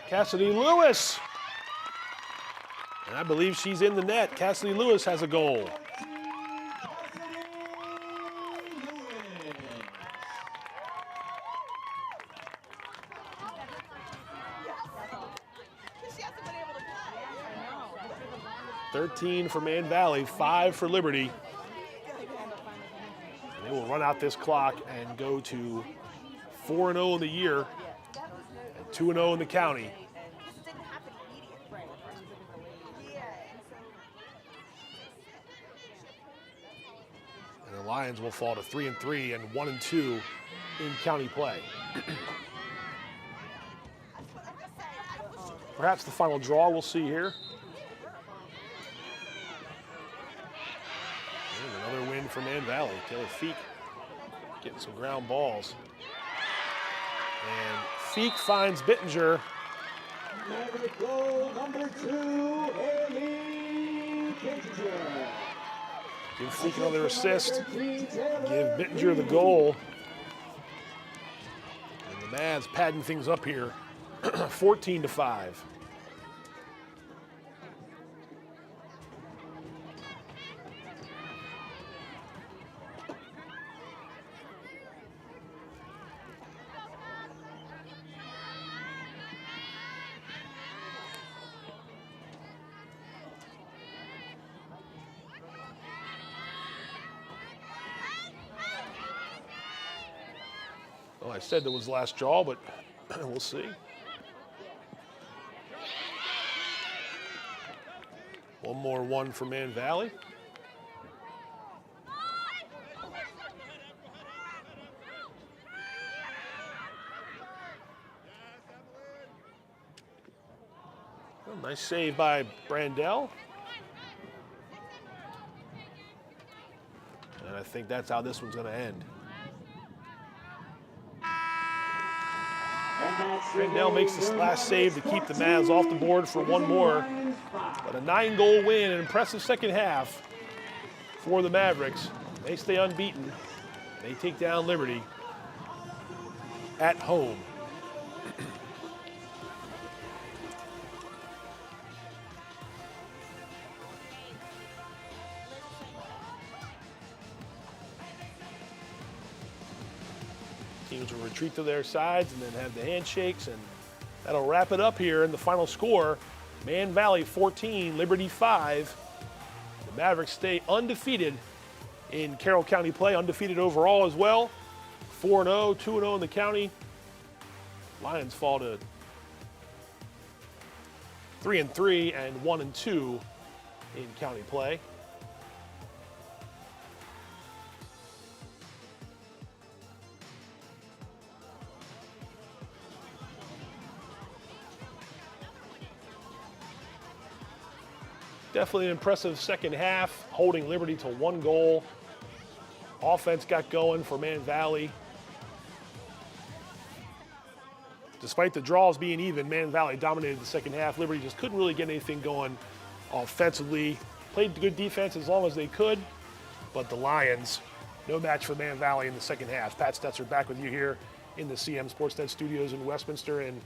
[SPEAKER 6] Cassidy Lewis. And I believe she's in the net. Cassidy Lewis has a goal. $13 for Man Valley, 5 for Liberty. And they will run out this clock and go to 4-0 in the year, 2-0 in the county. And the Lions will fall to 3-3 and 1-2 in county play. Perhaps the final draw we'll see here. And another win for Man Valley. Taylor Feek getting some ground balls. And Feek finds Bittinger.
[SPEAKER 7] Maverick goal number 2, Haley Bittinger.
[SPEAKER 6] Give Feek another assist. Give Bittinger the goal. And the Mavs padding things up here. 14-5. Well, I said that was the last draw, but we'll see. One more one for Man Valley. Well, nice save by Brandell. And I think that's how this one's going to end. Brandell makes this last save to keep the Mavs off the board for one more. But a 9-goal win, an impressive second half for the Mavericks. They stay unbeaten. They take down Liberty at home. Teams will retreat to their sides and then have the handshakes, and that'll wrap it up here in the final score. Man Valley 14, Liberty 5. The Mavericks stay undefeated in Carroll County play, undefeated overall as well. 4-0, 2-0 in the county. Lions fall to 3-3 and 1-2 in county play. Definitely an impressive second half, holding Liberty to 1 goal. Offense got going for Man Valley. Despite the draws being even, Man Valley dominated the second half. Liberty just couldn't really get anything going offensively. Played good defense as long as they could, but the Lions, no match for Man Valley in the second half. Pat Stoetzer back with you here in the CMSportsNet studios in Westminster, and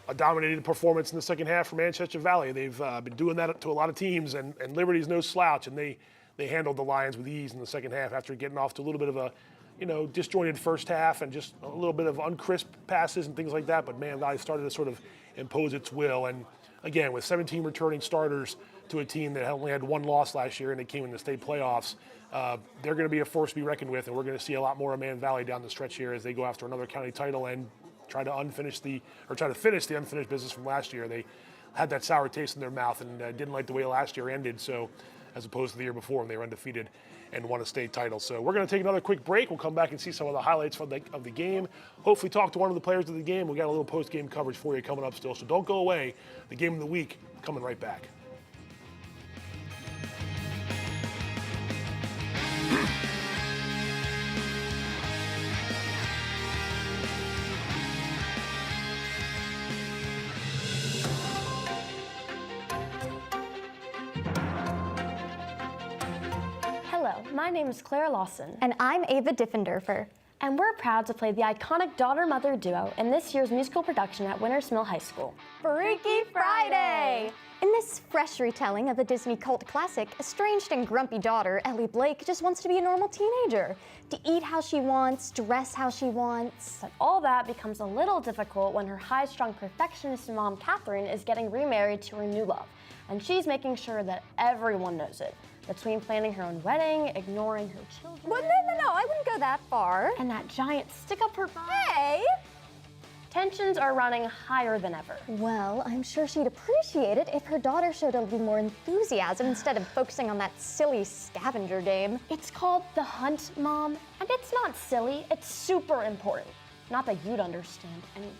[SPEAKER 6] a dominated performance in the second half for Manchester Valley. They've been doing that to a lot of teams, and Liberty's no slouch, and they handled the Lions with ease in the second half after getting off to a little bit of a disjointed first half and just a little bit of uncrisp passes and things like that, but Man Valley started to sort of impose its will. And again, with 17 returning starters to a team that only had 1 loss last year and they came in the state playoffs, they're going to be a force to be reckoned with, and we're going to see a lot more of Man Valley down the stretch here as they go after another county title and try to finish the unfinished business from last year. They had that sour taste in their mouth and didn't like the way last year ended, so as opposed to the year before when they were undefeated and won a state title. So we're going to take another quick break. We'll come back and see some of the highlights of the game. Hopefully talk to one of the players of the game. We got a little post-game coverage for you coming up still, so don't go away. The game of the week coming right back.
[SPEAKER 9] My name is Claire Lawson.
[SPEAKER 10] And I'm Ava Diffenderfer.
[SPEAKER 9] And we're proud to play the iconic daughter-mother duo in this year's musical production at Winters Mill High School,
[SPEAKER 10] Freaky Friday! In this fresh retelling of the Disney cult classic, estranged and grumpy daughter, Ellie Blake, just wants to be a normal teenager. To eat how she wants, dress how she wants.
[SPEAKER 9] But all that becomes a little difficult when her high-strung perfectionist mom, Catherine, is getting remarried to her new love. And she's making sure that everyone knows it. Between planning her own wedding, ignoring her children.
[SPEAKER 10] Well, no, I wouldn't go that far.
[SPEAKER 9] And that giant stick up her butt.
[SPEAKER 10] Hey!
[SPEAKER 9] Tensions are running higher than ever.
[SPEAKER 10] Well, I'm sure she'd appreciate it if her daughter showed a little more enthusiasm instead of focusing on that silly scavenger game.
[SPEAKER 9] It's called The Hunt, Mom, and it's not silly, it's super important. Not that you'd understand anyway.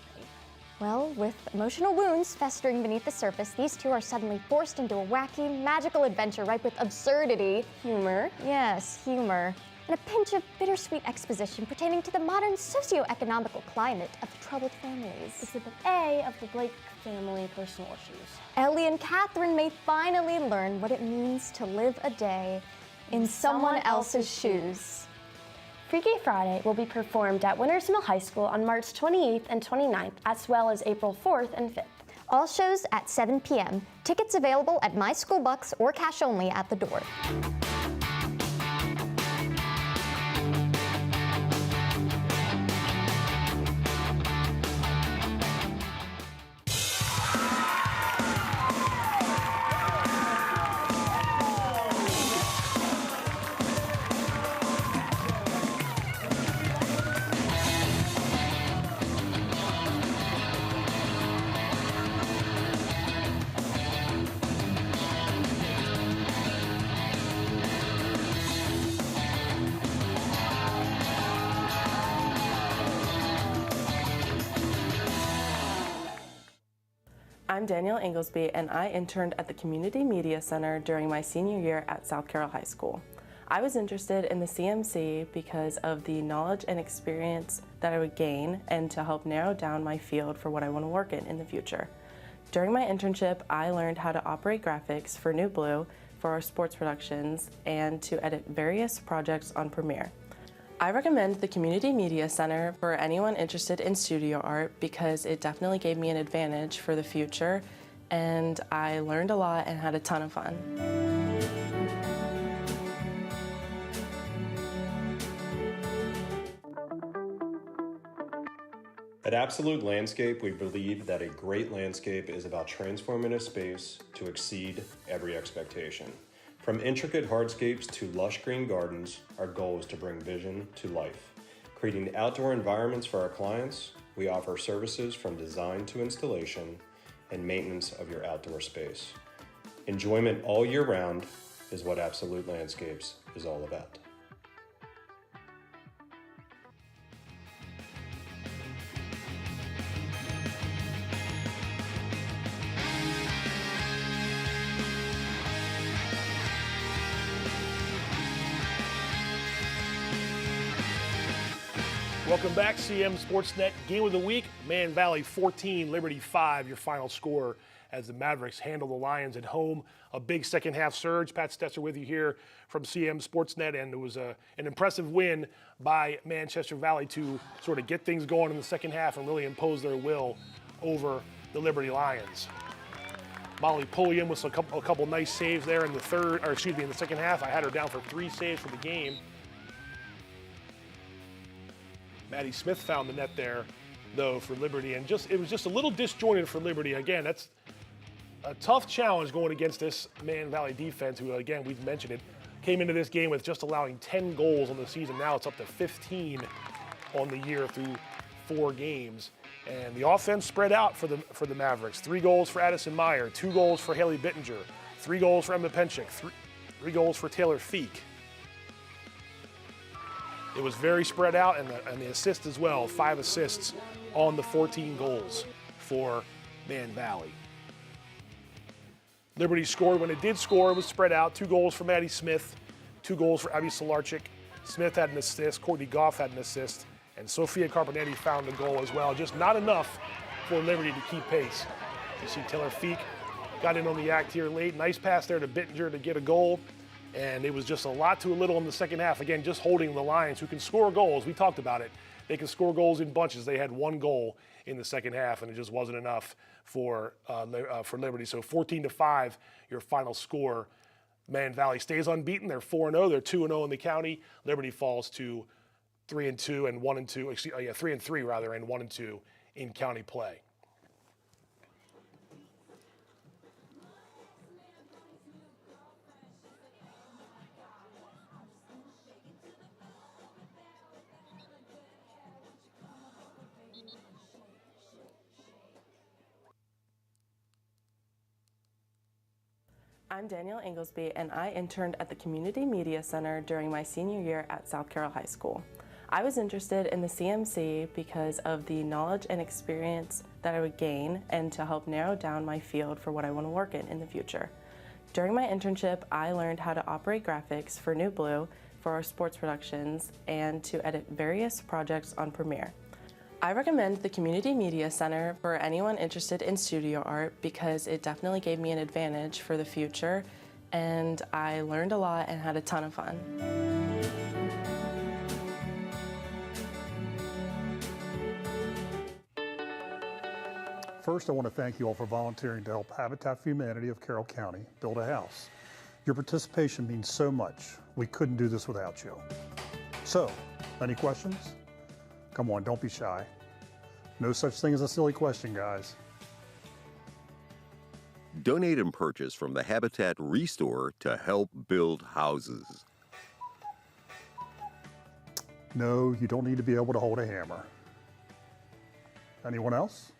[SPEAKER 10] Well, with emotional wounds festering beneath the surface, these two are suddenly forced into a wacky, magical adventure ripe with absurdity,
[SPEAKER 9] humor,
[SPEAKER 10] yes, humor, and a pinch of bittersweet exposition pertaining to the modern socio-economical climate of troubled families.
[SPEAKER 9] Exhibit A of the Blake family personal issues.
[SPEAKER 10] Ellie and Catherine may finally learn what it means to live a day in someone else's shoes.
[SPEAKER 9] Freaky Friday will be performed at Winters Mill High School on March 28th and 29th, as well as April 4th and 5th.
[SPEAKER 10] All shows at 7 p.m. Tickets available at My School Bucks or cash only at the door.
[SPEAKER 13] I'm Danielle Inglesby, and I interned at the Community Media Center during my senior year at South Carroll High School. I was interested in the CMC because of the knowledge and experience that I would gain and to help narrow down my field for what I want to work in the future. During my internship, I learned how to operate graphics for New Blue for our sports productions and to edit various projects on Premiere. I recommend the Community Media Center for anyone interested in studio art because it definitely gave me an advantage for the future, and I learned a lot and had a ton of fun.
[SPEAKER 4] At Absolute Landscape, we believe that a great landscape is about transforming a space to exceed every expectation. From intricate hardscapes to lush green gardens, our goal is to bring vision to life. Creating outdoor environments for our clients, we offer services from design to installation and maintenance of your outdoor space. Enjoyment all year round is what Absolute Landscapes is all about.
[SPEAKER 6] Welcome back, CMSportsNet Game of the Week. Man Valley 14, Liberty 5, your final score as the Mavericks handle the Lions at home. A big second half surge. Pat Stoetzer with you here from CMSportsNet, and it was an impressive win by Manchester Valley to sort of get things going in the second half and really impose their will over the Liberty Lions. Molly Pulliam with a couple nice saves there in the second half. I had her down for 3 saves for the game. Maddie Smith found the net there, though, for Liberty, and it was just a little disjointed for Liberty. Again, that's a tough challenge going against this Man Valley defense, who, again, we've mentioned it, came into this game with just allowing 10 goals on the season. Now it's up to 15 on the year through 4 games. And the offense spread out for the Mavericks. 3 goals for Addison Meyer, 2 goals for Haley Bittinger, 3 goals for Emma Penchik, 3 goals for Taylor Feek. It was very spread out, and the assists as well, 5 assists on the 14 goals for Man Valley. Liberty scored when it did score. It was spread out. 2 goals for Maddie Smith, 2 goals for Abby Solarchik. Smith had an assist, Courtney Goff had an assist, and Sophia Carbonetti found a goal as well. Just not enough for Liberty to keep pace. You see Taylor Feek got in on the act here late. Nice pass there to Bittinger to get a goal. And it was just a lot to a little in the second half. Again, just holding the Lions, who can score goals. We talked about it. They can score goals in bunches. They had 1 goal in the second half, and it just wasn't enough for Liberty. So 14-5, your final score. Man Valley stays unbeaten. They're 4-0. They're 2-0 in the county. Liberty falls to 3-2 and 1-2. 3-3 rather, and 1-2 in county play.
[SPEAKER 13] I'm Danielle Inglesby, and I interned at the Community Media Center during my senior year at South Carroll High School. I was interested in the CMC because of the knowledge and experience that I would gain and to help narrow down my field for what I want to work in the future. During my internship, I learned how to operate graphics for New Blue for our sports productions and to edit various projects on Premiere. I recommend the Community Media Center for anyone interested in studio art because it definitely gave me an advantage for the future, and I learned a lot and had a ton of fun.
[SPEAKER 14] First, I want to thank you all for volunteering to help Habitat for Humanity of Carroll County build a house. Your participation means so much. We couldn't do this without you. So, any questions? Come on, don't be shy. No such thing as a silly question, guys.
[SPEAKER 5] Donate and purchase from the Habitat Restore to help build houses.
[SPEAKER 14] No, you don't need to be able to hold a hammer. Anyone else?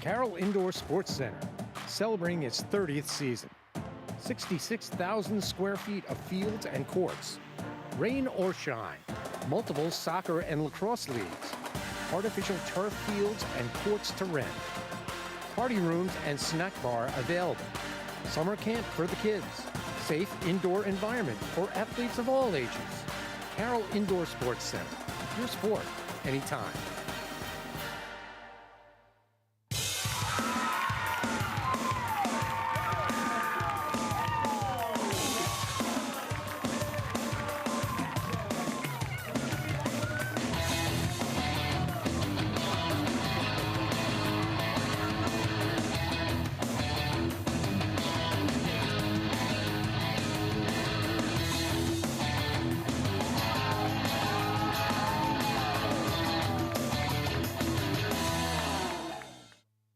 [SPEAKER 3] Carroll Indoor Sports Center, celebrating its 30th season. 66,000 square feet of fields and courts. Rain or shine, multiple soccer and lacrosse leagues. Artificial turf fields and courts to rent. Party rooms and snack bar available. Summer camp for the kids. Safe indoor environment for athletes of all ages. Carroll Indoor Sports Center, your sport, anytime.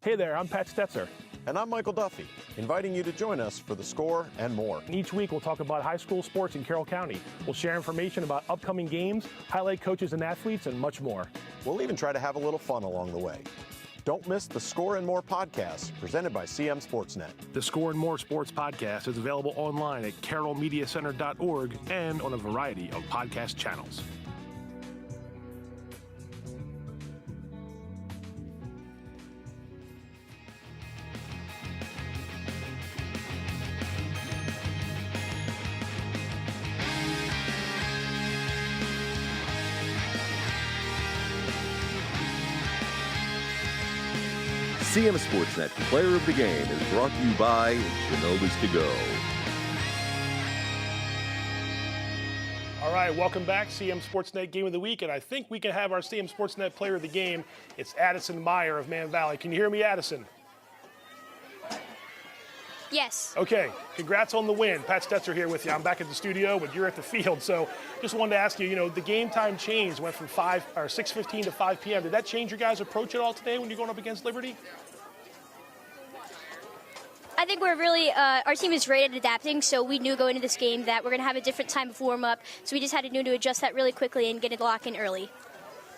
[SPEAKER 6] Hey there, I'm Pat Stoetzer.
[SPEAKER 11] And I'm Michael Duffy, inviting you to join us for The Score and more.
[SPEAKER 6] And each week we'll talk about high school sports in Carroll County. We'll share information about upcoming games, highlight coaches and athletes, and much more.
[SPEAKER 11] We'll even try to have a little fun along the way. Don't miss the Score and More podcast presented by CMSportsNet.
[SPEAKER 6] The Score and More Sports podcast is available online at carrollmediacenter.org and on a variety of podcast channels.
[SPEAKER 5] CMSportsNet Player of the Game is brought to you by Genova's To Go.
[SPEAKER 6] All right, welcome back, CMSportsNet Game of the Week, and I think we can have our CMSportsNet Player of the Game. It's Addison Meyer of Man Valley. Can you hear me, Addison?
[SPEAKER 15] Yes.
[SPEAKER 6] Okay, congrats on the win. Pat Stoetzer here with you. I'm back at the studio, but you're at the field. So just wanted to ask you, the game time changed, went from 6:15 to 5 p.m. Did that change your guys' approach at all today when you're going up against Liberty?
[SPEAKER 15] I think we're really, our team is great at adapting, so we knew going into this game that we're going to have a different time of warm-up, so we just had to adjust that really quickly and get it locked in early.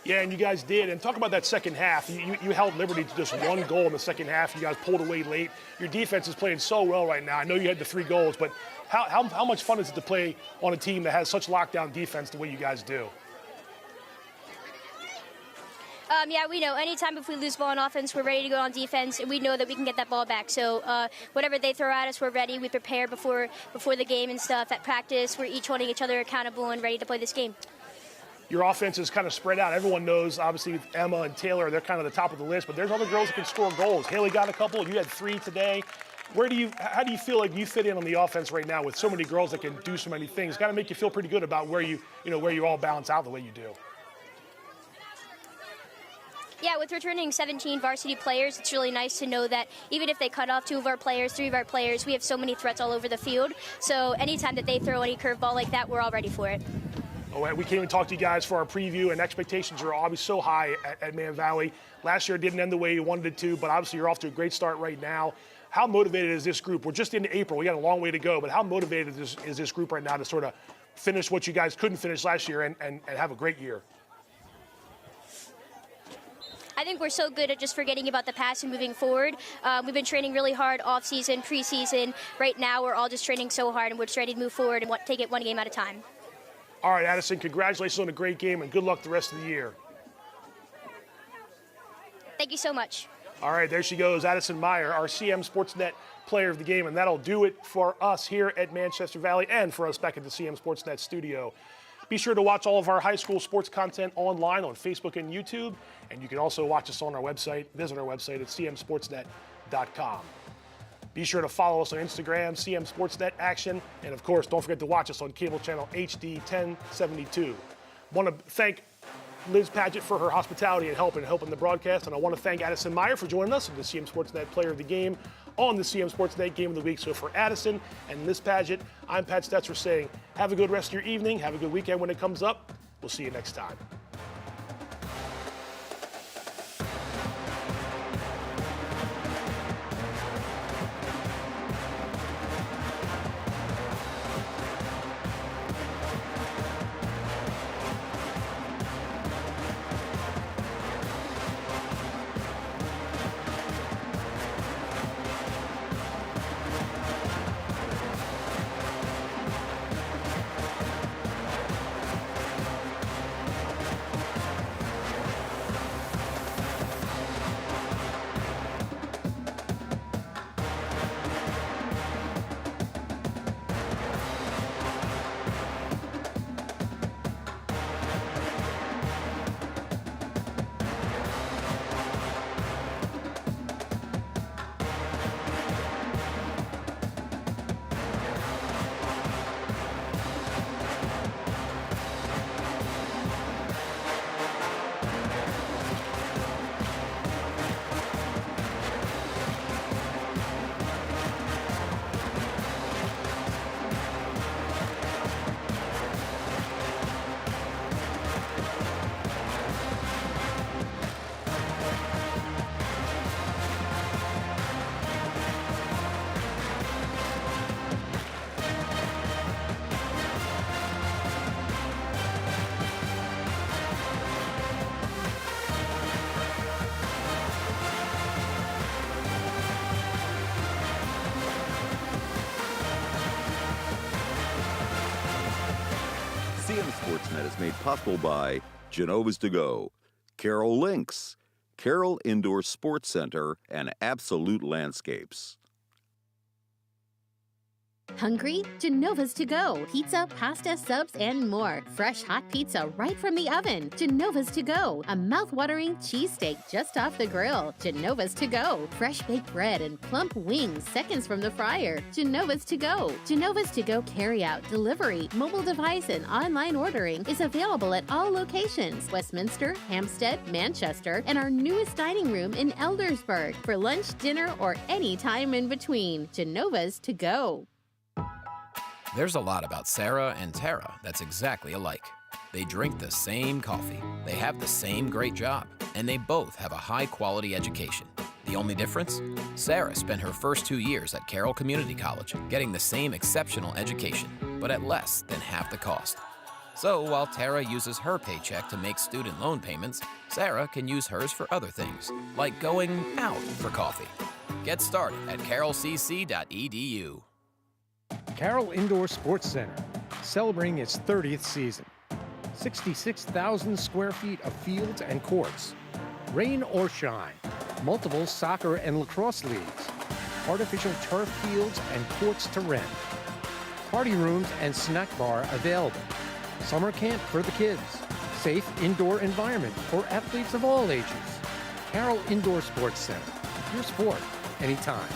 [SPEAKER 6] Yeah, and you guys did. And talk about that second half. You held Liberty to just one goal in the second half. You guys pulled away late. Your defense is playing so well right now. I know you had the 3 goals, but how much fun is it to play on a team that has such lockdown defense the way you guys do?
[SPEAKER 15] Yeah, we know anytime if we lose ball on offense, we're ready to go on defense, and we know that we can get that ball back. So whatever they throw at us, we're ready. We prepare before the game and stuff. At practice, we're each holding each other accountable and ready to play this game.
[SPEAKER 6] Your offense is kind of spread out. Everyone knows, obviously, Emma and Taylor, they're kind of the top of the list, but there's other girls that can score goals. Haley got a couple. You had 3 today. How do you feel like you fit in on the offense right now with so many girls that can do so many things? Got to make you feel pretty good about where you all balance out the way you do.
[SPEAKER 15] Yeah, with returning 17 varsity players, it's really nice to know that even if they cut off 2 of our players, 3 of our players, we have so many threats all over the field. So anytime that they throw any curveball like that, we're all ready for it.
[SPEAKER 6] All right, we came and talked to you guys for our preview, and expectations are always so high at Man Valley. Last year it didn't end the way you wanted it to, but obviously you're off to a great start right now. How motivated is this group? We're just into April. We got a long way to go, but how motivated is this group right now to sort of finish what you guys couldn't finish last year and have a great year?
[SPEAKER 15] I think we're so good at just forgetting about the past and moving forward. We've been training really hard off-season, preseason. Right now we're all just training so hard, and we're just ready to move forward and take it one game at a time.
[SPEAKER 6] All right, Addison, congratulations on a great game, and good luck the rest of the year.
[SPEAKER 15] Thank you so much.
[SPEAKER 6] All right, there she goes, Addison Meyer, our CM Sportsnet player of the game, and that'll do it for us here at Manchester Valley and for us back at the CM Sportsnet studio. Be sure to watch all of our high school sports content online on Facebook and YouTube, and you can also watch us on our website, visit our website at cmsportsnet.com. Be sure to follow us on Instagram, CM Sportsnet Action, and of course, don't forget to watch us on cable channel HD 1072. Want to thank Liz Padgett for her hospitality and help in the broadcast, and I want to thank Addison Meyer for joining us, the CM Sportsnet Player of the Game on the CM Sportsnet Game of the Week. So for Addison and Liz Padgett, I'm Pat Stoetzer saying have a good rest of your evening, have a good weekend when it comes up. We'll see you next time.
[SPEAKER 5] CMSportsNet is made possible by Genova's To Go, Carroll Lynx, Carroll Indoor Sports Center, and Absolute Landscapes.
[SPEAKER 1] Hungry? Genova's To Go. Pizza, pasta, subs, and more. Fresh hot pizza right from the oven. Genova's To Go. A mouth-watering cheesesteak just off the grill. Genova's To Go. Fresh baked bread and plump wings seconds from the fryer. Genova's To Go. Genova's To Go carry-out, delivery, mobile device, and online ordering is available at all locations. Westminster, Hampstead, Manchester, and our newest dining room in Eldersburg. For lunch, dinner, or any time in between. Genova's To Go.
[SPEAKER 2] There's a lot about Sarah and Tara that's exactly alike. They drink the same coffee, they have the same great job, and they both have a high-quality education. The only difference? Sarah spent her first 2 years at Carroll Community College, getting the same exceptional education, but at less than half the cost. So while Tara uses her paycheck to make student loan payments, Sarah can use hers for other things, like going out for coffee. Get started at carrollcc.edu.
[SPEAKER 3] Carroll Indoor Sports Center, celebrating its 30th season. 66,000 square feet of fields and courts. Rain or shine, multiple soccer and lacrosse leagues. Artificial turf fields and courts to rent. Party rooms and snack bar available. Summer camp for the kids. Safe indoor environment for athletes of all ages. Carroll Indoor Sports Center, your sport, anytime.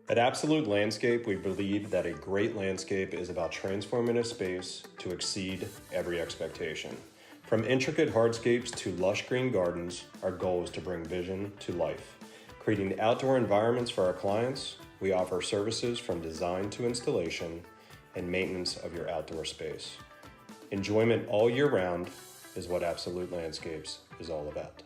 [SPEAKER 4] At Absolute Landscape, we believe that a great landscape is about transforming a space to exceed every expectation. From intricate hardscapes to lush green gardens, our goal is to bring vision to life. Creating outdoor environments for our clients, we offer services from design to installation and maintenance of your outdoor space. Enjoyment all year round is what Absolute Landscapes is all about.